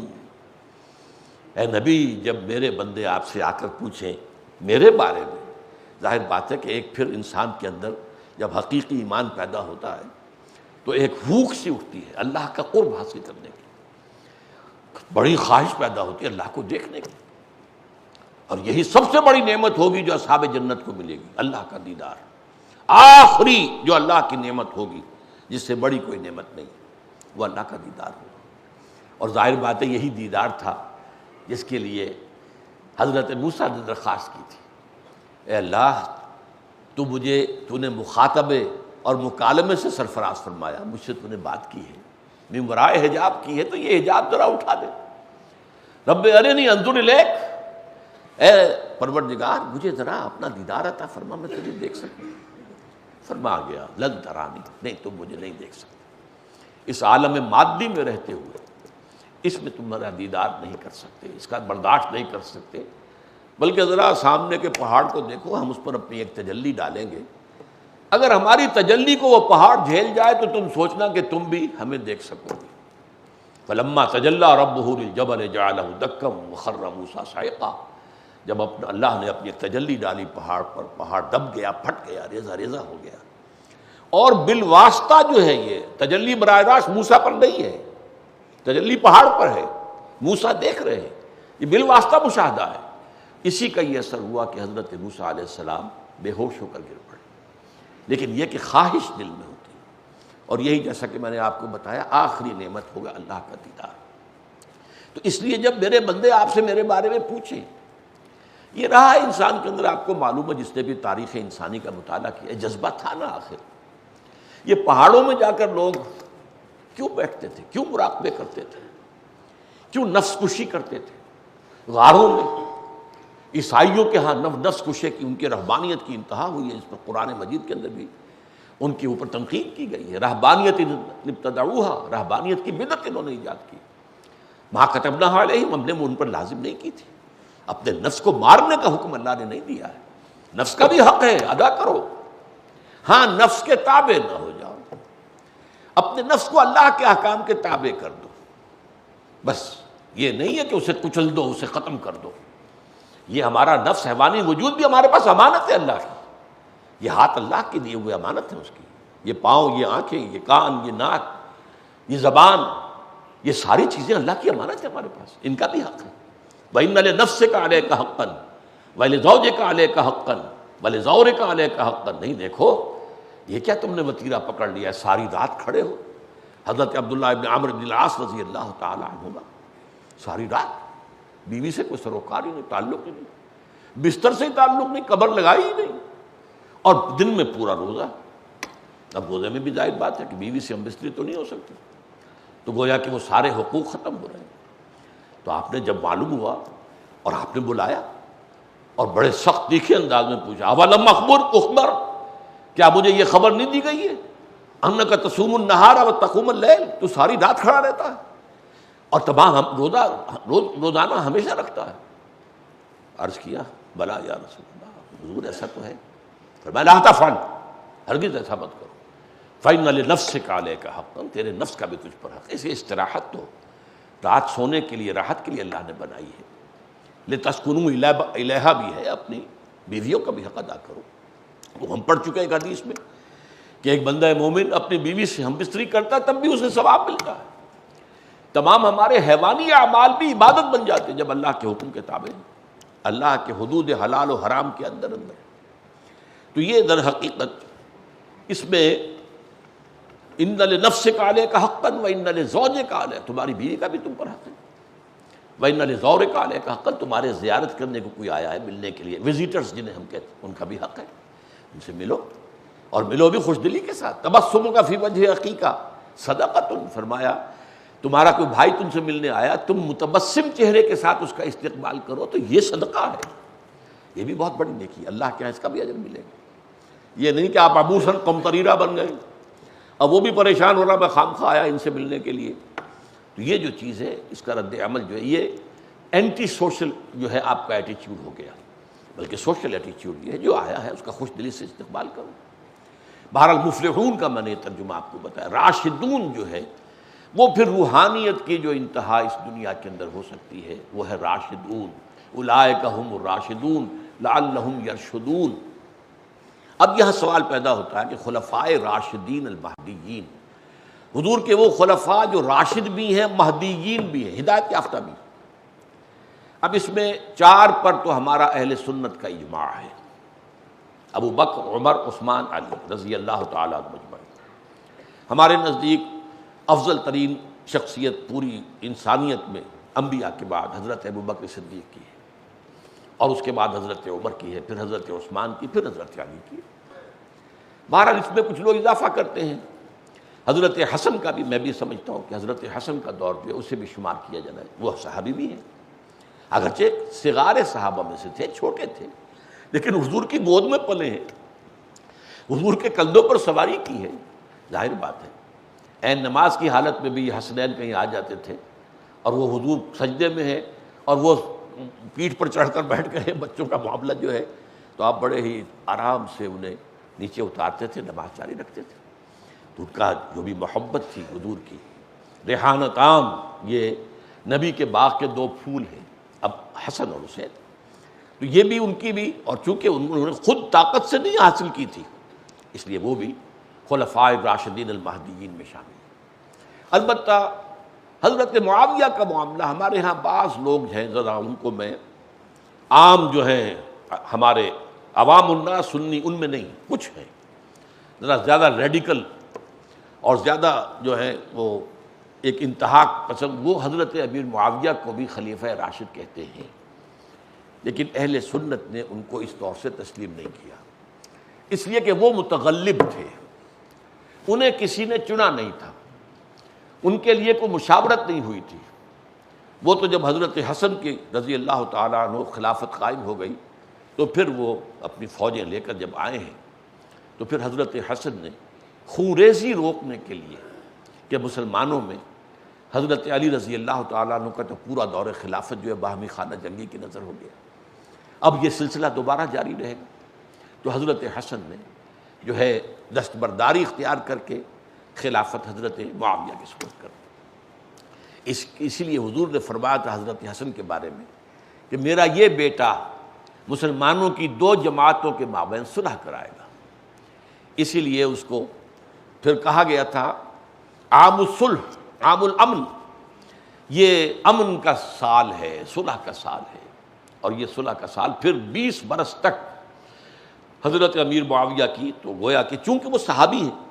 اے نبی، جب میرے بندے آپ سے آ کر پوچھیں میرے بارے میں، ظاہر بات ہے کہ ایک پھر انسان کے اندر جب حقیقی ایمان پیدا ہوتا ہے تو ایک بھوک سی اٹھتی ہے اللہ کا قرب حاصل کرنے کی، بڑی خواہش پیدا ہوتی ہے اللہ کو دیکھنے کی. اور یہی سب سے بڑی نعمت ہوگی جو اصحاب جنت کو ملے گی، اللہ کا دیدار. آخری جو اللہ کی نعمت ہوگی جس سے بڑی کوئی نعمت نہیں، وہ اللہ کا دیدار ہوگا. اور ظاہر بات ہے یہی دیدار تھا جس کے لیے حضرت موسیٰ نے درخواست کی تھی، اے اللہ تو نے مخاطبے اور مکالمے سے سرفراز فرمایا، مجھ سے تو نے بات کی ہے، من ورائے حجاب کی ہے، تو یہ حجاب ذرا اٹھا دے. رب ارنی انظر الیک، اے پروردگار مجھے ذرا اپنا دیدار عطا فرما، میں تجھے دیکھ سکوں. فرما گیا لن ترانی، نہیں تم مجھے نہیں دیکھ سکتے. اس عالم مادی میں رہتے ہوئے اس میں تم میرا دیدار نہیں کر سکتے، اس کا برداشت نہیں کر سکتے، بلکہ ذرا سامنے کے پہاڑ کو دیکھو، ہم اس پر اپنی ایک تجلی ڈالیں گے، اگر ہماری تجلی کو وہ پہاڑ جھیل جائے تو تم سوچنا کہ تم بھی ہمیں دیکھ سکو گے. فلما تجلی ربہ للجبل جعلہ دکا وخر موسیٰ صعقا، جب اللہ نے اپنی ایک تجلی ڈالی پہاڑ پر، پہاڑ دب گیا، پھٹ گیا، ریزہ ریزہ ہو گیا. اور بالواسطہ جو ہے یہ تجلی براہ راست موسیٰ پر نہیں ہے، تجلی پہاڑ پر ہے، موسیٰ دیکھ رہے ہیں، یہ بالواسطہ مشاہدہ ہے. اسی کا یہ اثر ہوا کہ حضرت موسیٰ علیہ السلام بے ہوش ہو کر گر پڑے. لیکن یہ کہ خواہش دل میں ہوتی ہے، اور یہی جیسا کہ میں نے آپ کو بتایا آخری نعمت ہوگا اللہ کا دیدار. تو اس لیے جب میرے بندے آپ سے میرے بارے میں پوچھیں، یہ رہا انسان کے اندر، آپ کو معلوم ہے جس نے بھی تاریخ انسانی کا مطالعہ کیا، جذبہ تھا نا. آخر یہ پہاڑوں میں جا کر لوگ کیوں بیٹھتے تھے، کیوں مراقبے کرتے تھے، کیوں نفس کشی کرتے تھے؟ غاروں میں عیسائیوں کے ہاں نفس کشی کی ان کی رہبانیت کی انتہا ہوئی ہے، اس پر قرآن مجید کے اندر بھی ان کے اوپر تنقید کی گئی ہے. رہبانیت ابتدعوہا، رہبانیت کی بدعت انہوں نے ایجاد کی. ما کتبناہا علیہم، ہم نے ان پر لازم نہیں کی تھی. اپنے نفس کو مارنے کا حکم اللہ نے نہیں دیا ہے، نفس کا بھی حق ہے ادا کرو، ہاں نفس کے تابع نہ ہو جاؤ، اپنے نفس کو اللہ کے احکام کے تابع کر دو. بس یہ نہیں ہے کہ اسے کچل دو، اسے ختم کر دو. یہ ہمارا نفس حیوانی وجود بھی ہمارے پاس امانت ہے اللہ کی. یہ ہاتھ اللہ کے دیے ہوئے امانت ہے اس کی، یہ پاؤں، یہ آنکھیں، یہ کان، یہ ناک، یہ زبان، یہ ساری چیزیں اللہ کی امانت ہے ہمارے پاس، ان کا بھی حق ہے. وَإِنَّ لِنَفْسِكَ عَلَيْكَ حَقًّا وَلِزَوْجِكَ عَلَيْكَ حَقًّا وَلِزَوْرِكَ عَلَيْكَ حَقًّا. نہیں دیکھو یہ کیا تم نے وتیرہ پکڑ لیا ہے، ساری رات کھڑے ہو. حضرت عبداللہ ابن عمرو بن العاص رضی اللہ تعالی عنہما ساری رات بیوی سے کوئی سروکار ہی نہیں، تعلق ہی نہیں، بستر سے ہی تعلق نہیں، قبر لگائی ہی نہیں، اور دن میں پورا روزہ. اب روزے میں بھی ظاہر بات ہے کہ بیوی سے ہم بستری تو نہیں ہو سکتی، تو گویا کہ وہ سارے حقوق ختم ہو رہے ہیں. تو آپ نے جب معلوم ہوا اور آپ نے بلایا اور بڑے سخت تیکھے انداز میں پوچھا، اولم اخبر، کیا مجھے یہ خبر نہیں دی گئی ہے انک تصوم النہار وتقوم اللیل، تو ساری رات کھڑا رہتا ہے اور تمام روزانہ ہمیشہ رکھتا ہے. عرض کیا بلا یا رسول اللہ، حضور ایسا تو ہے. فرمایا لا تفعل، ہرگز ایسا مت کرو. فإن لنفسک علیک حقا، تیرے نفس کا بھی تجھ پر حق ہے. اسے استراحت تو رات سونے کے لیے، راحت کے لیے اللہ نے بنائی ہے. لتسکنوا الیہا بھی ہے، اپنی بیویوں کا بھی حق ادا کرو. وہ ہم پڑھ چکے ہیں ایک حدیث میں کہ ایک بندہ مومن اپنی بیوی سے ہم بستری کرتا ہے تب بھی اسے ثواب ملتا ہے. تمام ہمارے حیوانی اعمال بھی عبادت بن جاتے ہیں جب اللہ کے حکم کے تابع ہیں، اللہ کے حدود حلال و حرام کے اندر. تو یہ در حقیقت اس میں ان لنفسک علیک حقا وان لزوجک علیک، تمہاری بیوی کا بھی تم پر حق ہے. وان لزورک علیک حقا، تمہارے زیارت کرنے کو کوئی آیا ہے ملنے کے لیے، وزٹرز جنہیں ہم کہتے ہیں، ان کا بھی حق ہے. ان سے ملو اور ملو بھی خوش دلی کے ساتھ. تبسمک فی وجہ اخیک صدقۃ، فرمایا تمہارا کوئی بھائی تم سے ملنے آیا، تم متبسم چہرے کے ساتھ اس کا استقبال کرو تو یہ صدقہ ہے. یہ بھی بہت بڑی نیکی، اللہ کے یہاں اس کا بھی اجر ملے گا. یہ نہیں کہ آپ عبوساً قمطریرہ بن گئے، اب وہ بھی پریشان ہو رہا میں خامخواہ آیا ان سے ملنے کے لیے. تو یہ جو چیز ہے اس کا رد عمل جو ہے یہ اینٹی سوشل جو ہے آپ کا ایٹیچیوڈ ہو گیا، بلکہ سوشل ایٹیچیوڈ یہ ہے جو آیا ہے اس کا خوش دلی سے استقبال کرو. بہرحال مفلحون کا میں نے ترجمہ آپ کو بتایا. راشدون جو ہے وہ پھر روحانیت کی جو انتہا اس دنیا کے اندر ہو سکتی ہے وہ ہے راشدون. اولئک هم الراشدون لعلہم یرشدون. اب یہاں سوال پیدا ہوتا ہے کہ خلفائے راشدین المہدیین، حضور کے وہ خلفاء جو راشد بھی ہیں مہدیین بھی ہیں، ہدایت یافتہ بھی. اب اس میں 4 پر تو ہمارا اہل سنت کا اجماع ہے. ابو بکر، عمر، عثمان، علی رضی اللہ تعالیٰ عنہ مجمعین. ہمارے نزدیک افضل ترین شخصیت پوری انسانیت میں انبیاء کے بعد حضرت ابو بکر صدیق کی ہے، اور اس کے بعد حضرت عمر کی ہے، پھر حضرت عثمان کی، پھر حضرت علی کی. بہرحال اس میں کچھ لوگ اضافہ کرتے ہیں. حضرت حسن کا بھی میں بھی سمجھتا ہوں کہ حضرت حسن کا دور جو ہے اسے بھی شمار کیا جانا ہے. وہ صحابی بھی ہیں، اگرچہ صغار صحابہ میں سے تھے، چھوٹے تھے، لیکن حضور کی گود میں پلے ہیں، حضور کے کندھوں پر سواری کی ہے. ظاہر بات ہے عین نماز کی حالت میں بھی حسنین کہیں آ جاتے تھے اور وہ حضور سجدے میں ہے اور وہ پیٹھ پر چڑھ کر بیٹھ گئے. بچوں کا معاملہ جو ہے تو آپ بڑے ہی آرام سے انہیں نیچے اتارتے تھے، نماز جاری رکھتے تھے. تو ان کا جو بھی محبت تھی حضور کی. ریحانتان، یہ نبی کے باغ کے 2 پھول ہیں، اب حسن اور حسین. تو یہ بھی ان کی بھی، اور چونکہ انہوں نے خود طاقت سے نہیں حاصل کی تھی اس لیے وہ بھی خلفائے راشدین المہدیین میں شامل ہیں. البتہ حضرت معاویہ کا معاملہ ہمارے ہاں بعض لوگ ہیں، ذرا ان کو میں عام جو ہیں ہمارے عوام الناس سنی ان میں نہیں، کچھ ہیں ذرا زیادہ ریڈیکل اور زیادہ جو ہے وہ ایک انتہا پسند، وہ حضرت امیر معاویہ کو بھی خلیفہ راشد کہتے ہیں، لیکن اہل سنت نے ان کو اس طور سے تسلیم نہیں کیا، اس لیے کہ وہ متغلب تھے، انہیں کسی نے چنا نہیں تھا، ان کے لیے کوئی مشاورت نہیں ہوئی تھی. وہ تو جب حضرت حسن کی رضی اللہ تعالیٰ عنہ خلافت قائم ہو گئی تو پھر وہ اپنی فوجیں لے کر جب آئے ہیں تو پھر حضرت حسن نے خونریزی روکنے کے لیے کہ مسلمانوں میں حضرت علی رضی اللہ تعالیٰ عنہ کا تو پورا دور خلافت جو ہے باہمی خانہ جنگی کی نظر ہو گیا، اب یہ سلسلہ دوبارہ جاری رہے گا. تو حضرت حسن نے جو ہے دستبرداری اختیار کر کے خلافت حضرت معاویہ کے سپرد کر دی. اسی لیے حضور نے فرمایا تھا حضرت حسن کے بارے میں کہ میرا یہ بیٹا مسلمانوں کی 2 جماعتوں کے مابین صلح کرائے گا. اسی لیے اس کو پھر کہا گیا تھا عام الصلح، عام الامن، یہ امن کا سال ہے، صلح کا سال ہے. اور یہ صلح کا سال پھر 20 برس تک حضرت امیر معاویہ کی، تو گویا کہ چونکہ وہ صحابی ہیں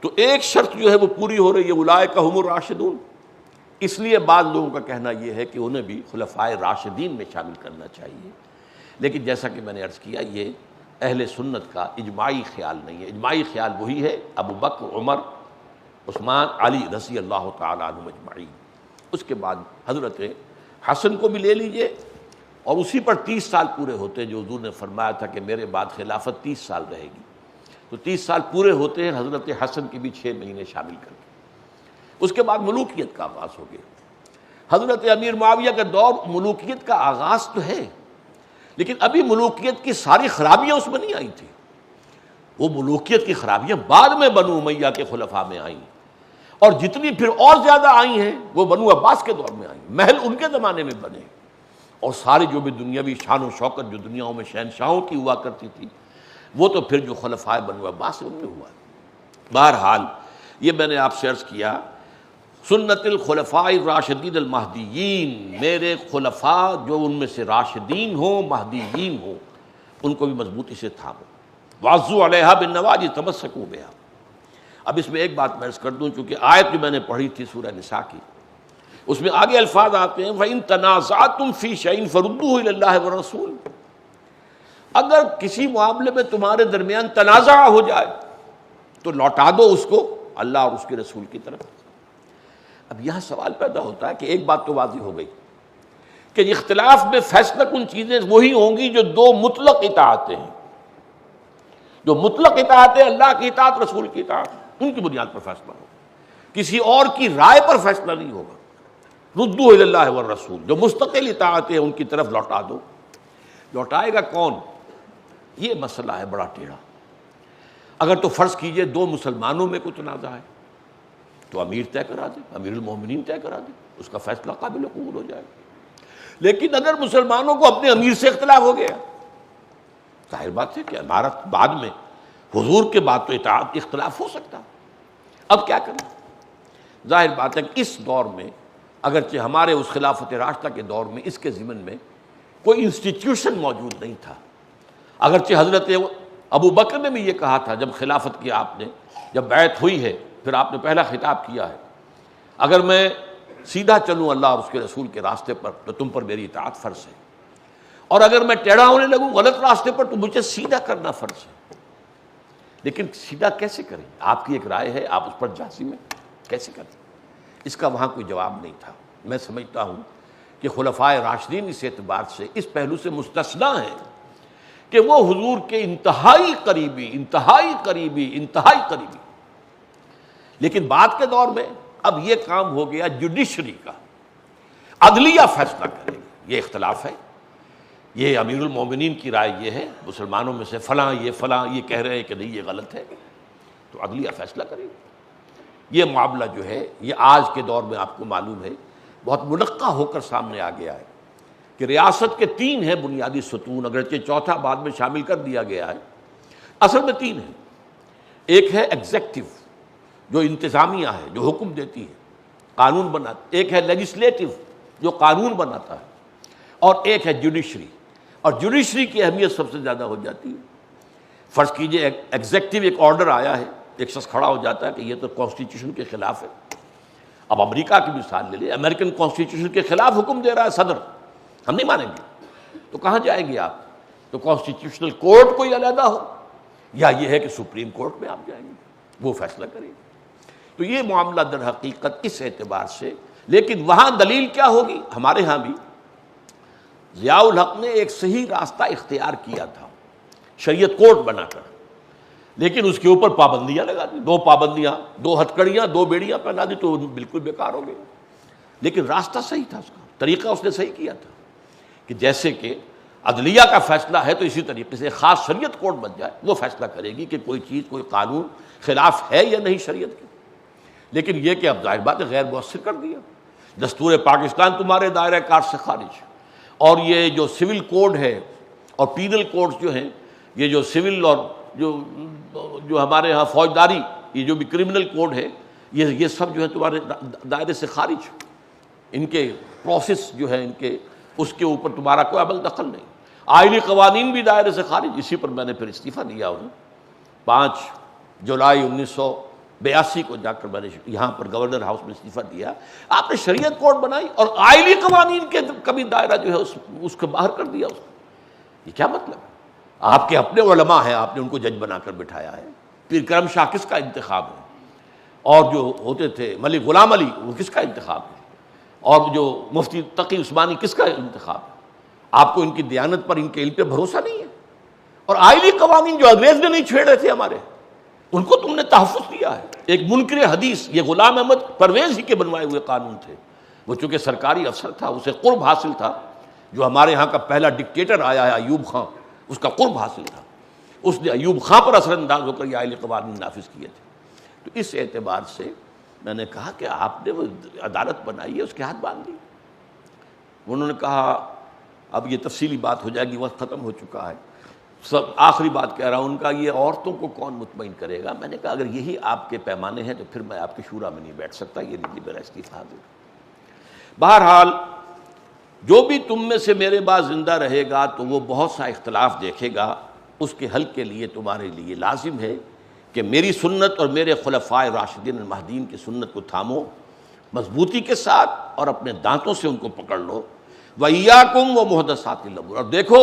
تو ایک شرط جو ہے وہ پوری ہو رہی ہے، اولئک هم الراشدون. اس لیے بعض لوگوں کا کہنا یہ ہے کہ انہیں بھی خلفائے راشدین میں شامل کرنا چاہیے، لیکن جیسا کہ میں نے عرض کیا یہ اہل سنت کا اجماعی خیال نہیں ہے. اجماعی خیال وہی ہے ابو بکر، عمر، عثمان، علی رضی اللہ تعالیٰ عنہم اجمعین. اس کے بعد حضرت حسن کو بھی لے لیجئے، اور اسی پر 30 سال پورے ہوتے جو حضور نے فرمایا تھا کہ میرے بعد خلافت 30 سال رہے گی. تو 30 سال پورے ہوتے ہیں حضرت حسن کی بھی 6 مہینے شامل کر کے. اس کے بعد ملوکیت کا آغاز ہو گیا. حضرت امیر معاویہ کا دور ملوکیت کا آغاز تو ہے، لیکن ابھی ملوکیت کی ساری خرابیاں اس میں نہیں آئی تھیں. وہ ملوکیت کی خرابیاں بعد میں بنو امیہ کے خلفاء میں آئیں، اور جتنی پھر اور زیادہ آئی ہیں وہ بنو عباس کے دور میں آئیں. محل ان کے زمانے میں بنے، اور ساری جو بھی دنیاوی شان و شوکت جو دنیاؤں میں شہنشاہوں کی ہوا کرتی تھی وہ تو پھر جو خلفاء بنو عباس ان میں ہوا. بہرحال یہ میں نے آپ سے عرض کیا سنت الخلفاء الراشدین المہدیین، میرے خلفاء جو ان میں سے راشدین ہوں مہدیین ہوں ان کو بھی مضبوطی سے تھامو. واعضوا علیہا بالنواجذ تمسکوا بہا. اب اس میں ایک بات میں عرض کر دوں، چونکہ آیت جو میں نے پڑھی تھی سورہ نساء کی، اس میں آگے الفاظ آتے ہیں وَإِن تَنَازَعْتُمْ فِي شَيْءٍ فَرُدُّوهُ إِلَى اللَّهِ وَالرَّسُولِ. اگر کسی معاملے میں تمہارے درمیان تنازع ہو جائے تو لوٹا دو اس کو اللہ اور اس کے رسول کی طرف. اب یہاں سوال پیدا ہوتا ہے کہ ایک بات تو واضح ہو گئی کہ اختلاف میں فیصلہ کن چیزیں وہی ہوں گی جو دو مطلق اطاعتیں ہیں. جو مطلق اطاعت ہے اللہ کی اطاعت، رسول کی اطاعت، ان کی بنیاد پر فیصلہ ہوگا، کسی اور کی رائے پر فیصلہ نہیں ہوگا. ردوا الی اللہ والرسول، جو مستقل اطاعت ہے ان کی طرف لوٹا دو. لوٹائے گا کون؟ یہ مسئلہ ہے بڑا ٹیڑھا. اگر تو فرض کیجئے دو مسلمانوں میں کوئی تنازع ہے تو امیر طے کرا دے، امیر المومنین طے کرا دے، اس کا فیصلہ قابل قبول ہو جائے گا. لیکن اگر مسلمانوں کو اپنے امیر سے اختلاف ہو گیا، ظاہر بات ہے کہ ہمارا بعد میں حضور کے بعد تو اطاعت اختلاف ہو سکتا. اب کیا کریں؟ ظاہر بات ہے کہ اس دور میں اگرچہ ہمارے اس خلافت راشدہ کے دور میں اس کے ضمن میں کوئی انسٹیٹیوشن موجود نہیں تھا. اگرچہ حضرت ابو بکر نے بھی یہ کہا تھا جب خلافت کی آپ نے، جب بیعت ہوئی ہے پھر آپ نے پہلا خطاب کیا ہے، اگر میں سیدھا چلوں اللہ اور اس کے رسول کے راستے پر تو تم پر میری اطاعت فرض ہے، اور اگر میں ٹیڑھا ہونے لگوں غلط راستے پر تو مجھے سیدھا کرنا فرض ہے. لیکن سیدھا کیسے کریں؟ آپ کی ایک رائے ہے، آپ اس پر جازم ہیں، کیسے کریں؟ اس کا وہاں کوئی جواب نہیں تھا. میں سمجھتا ہوں کہ خلفاء راشدین اس اعتبار سے اس پہلو سے مستثنیٰ ہیں کہ وہ حضور کے انتہائی قریبی. لیکن بعد کے دور میں اب یہ کام ہو گیا جوڈیشری کا، عدلیہ فیصلہ کرے گی. یہ اختلاف ہے، یہ امیر المومنین کی رائے یہ ہے، مسلمانوں میں سے فلاں یہ کہہ رہے ہیں کہ نہیں یہ غلط ہے، تو عدلیہ فیصلہ کرے گی. یہ معاملہ جو ہے یہ آج کے دور میں آپ کو معلوم ہے بہت منقع ہو کر سامنے آ گیا ہے کہ ریاست کے 3 ہیں بنیادی ستون، اگرچہ چوتھا بعد میں شامل کر دیا گیا ہے. اصل میں 3 ہیں. ایک ہے ایگزیکٹو جو انتظامیہ ہے، جو حکم دیتی ہے، قانون بناتی. ایک ہے لیجسلیٹو جو قانون بناتا ہے، اور ایک ہے جوڈیشری. اور جوڈیشری کی اہمیت سب سے زیادہ ہو جاتی ہے. فرض کیجئے ایگزیکٹو ایک آرڈر آیا ہے، ایک شخص کھڑا ہو جاتا ہے کہ یہ تو کانسٹیٹیوشن کے خلاف ہے. اب امریکہ کی مثال لے لیں، امریکن کانسٹیٹیوشن کے خلاف حکم دے رہا ہے صدر، ہم نہیں مانیں گے. تو کہاں جائیں گے آپ؟ تو کانسٹیٹیوشنل کورٹ کوئی علیحدہ ہو، یا یہ ہے کہ سپریم کورٹ میں آپ جائیں گے، وہ فیصلہ کریں گے. تو یہ معاملہ در حقیقت اس اعتبار سے، لیکن وہاں دلیل کیا ہوگی؟ ہمارے ہاں بھی ضیاء الحق نے ایک صحیح راستہ اختیار کیا تھا شریعت کورٹ بنا کر، لیکن اس کے اوپر پابندیاں لگا دی. 2 پابندیاں، 2 ہتھکڑیاں، 2 بیڑیاں پہنا دی تو بالکل بیکار ہو گئی. لیکن راستہ صحیح تھا، اس کا طریقہ اس نے صحیح کیا تھا کہ جیسے کہ عدلیہ کا فیصلہ ہے تو اسی طریقے سے خاص شریعت کورٹ بن جائے، وہ فیصلہ کرے گی کہ کوئی چیز، کوئی قانون خلاف ہے یا نہیں شریعت کے. لیکن یہ کہ اب ظاہر بات ہے غیر مؤثر کر دیا. دستور پاکستان تمہارے دائرہ کار سے خارج، اور یہ جو سول کوڈ ہے اور پینل کوڈز جو ہیں، یہ جو سول اور جو ہمارے ہاں فوجداری، یہ جو بھی کرمنل کوڈ ہے، یہ سب جو ہے تمہارے دائرے سے خارج. ان کے پروسیس جو ہے ان کے، اس کے اوپر تمہارا کوئی عمل دخل نہیں. آئینی قوانین بھی دائرے سے خارج. اسی پر میں نے پھر استعفیٰ دیا ہوں. 5 جولائی 1982 کو جا کر میں نے یہاں پر گورنر ہاؤس میں استعفیٰ دیا. آپ نے شریعت کورٹ بنائی اور آئینی قوانین کے کبھی دائرہ جو ہے اس کو باہر کر دیا. اس کو یہ کیا مطلب ہے؟ آپ کے اپنے علماء ہیں، آپ نے ان کو جج بنا کر بٹھایا ہے۔ پیر کرم شاہ کس کا انتخاب ہے؟ اور جو ہوتے تھے ملک غلام علی، وہ کس کا انتخاب ہے؟ اور جو مفتی تقی عثمانی کس کا انتخاب ہے؟ آپ کو ان کی دیانت پر، ان کے علم پہ بھروسہ نہیں ہے؟ اور آئلی قوانین جو انگریز نے نہیں چھیڑے تھے ہمارے، ان کو تم نے تحفظ دیا ہے۔ ایک منکر حدیث، یہ غلام احمد پرویز ہی کے بنوائے ہوئے قانون تھے، وہ چونکہ سرکاری افسر تھا، اسے قرب حاصل تھا، جو ہمارے ہاں کا پہلا ڈکٹیٹر آیا ہے ایوب خان، اس کا قرب حاصل تھا، اس نے ایوب خان پر اثر انداز ہو کر یہ آئلی قوانین نافذ کیے تھے۔ تو اس اعتبار سے میں نے کہا کہ آپ نے وہ عدالت بنائی ہے، اس کے ہاتھ باندھ دی۔ انہوں نے کہا اب یہ تفصیلی بات ہو جائے گی، وقت ختم ہو چکا ہے، سب آخری بات کہہ رہا ہوں، ان کا یہ عورتوں کو کون مطمئن کرے گا؟ میں نے کہا اگر یہی آپ کے پیمانے ہیں تو پھر میں آپ کی شورا میں نہیں بیٹھ سکتا، یہ لیجیے میرا استعفیٰ دے۔ بہرحال جو بھی تم میں سے میرے بعد زندہ رہے گا تو وہ بہت سا اختلاف دیکھے گا، اس کے حل کے لیے تمہارے لیے لازم ہے کہ میری سنت اور میرے خلفائے راشدین المہدیین کی سنت کو تھامو مضبوطی کے ساتھ اور اپنے دانتوں سے ان کو پکڑ لو۔ وَإِيَّاكُمْ وَمُحْدَثَاتِ الْأُمُورِ، اور دیکھو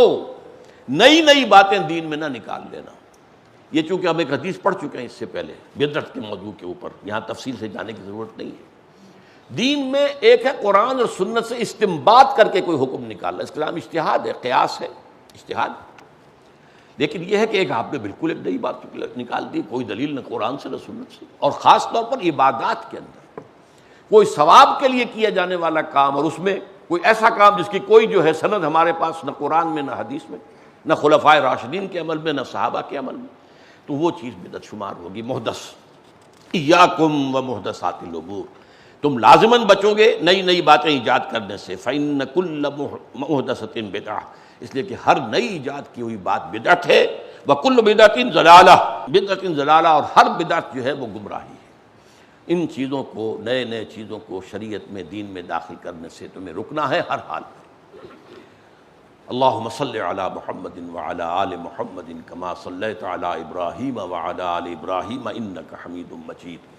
نئی نئی باتیں دین میں نہ نکال لینا۔ یہ چونکہ ہم ایک حدیث پڑھ چکے ہیں اس سے پہلے بدعت کے موضوع کے اوپر، یہاں تفصیل سے جانے کی ضرورت نہیں ہے۔ دین میں ایک ہے قرآن اور سنت سے استنباط کر کے کوئی حکم نکالنا، اس کا نام اجتہاد ہے، قیاس ہے، اجتہاد۔ لیکن یہ ہے کہ ایک آپ نے بالکل ایک نئی بات نکال دی، کوئی دلیل نہ قرآن سے نہ سنت سے، اور خاص طور پر عبادات کے اندر کوئی ثواب کے لیے کیا جانے والا کام، اور اس میں کوئی ایسا کام جس کی کوئی جو ہے سند ہمارے پاس نہ قرآن میں نہ حدیث میں نہ خلفائے راشدین کے عمل میں نہ صحابہ کے عمل میں، تو وہ چیز بدعت شمار ہوگی، محدث۔ ایاکم ومحدثات الامور، تم لازماً بچو گے نئی نئی باتیں ایجاد کرنے سے۔ فإن کل محدثۃ بدعہ، اس لیے کہ ہر نئی ایجاد کی ہوئی بات بدعت ہے۔ وکل بدعۃ ضلالہ، بدعۃ ضلالہ، اور ہر بدعت جو ہے وہ گمراہی ہے۔ ان چیزوں کو، نئے نئے چیزوں کو شریعت میں، دین میں داخل کرنے سے تمہیں رکنا ہے ہر حال میں۔ اللہم صل علی محمد وعلی آل محمد کما صلیت علی ابراہیم وعلی آل ابراہیم انک حمید مجید۔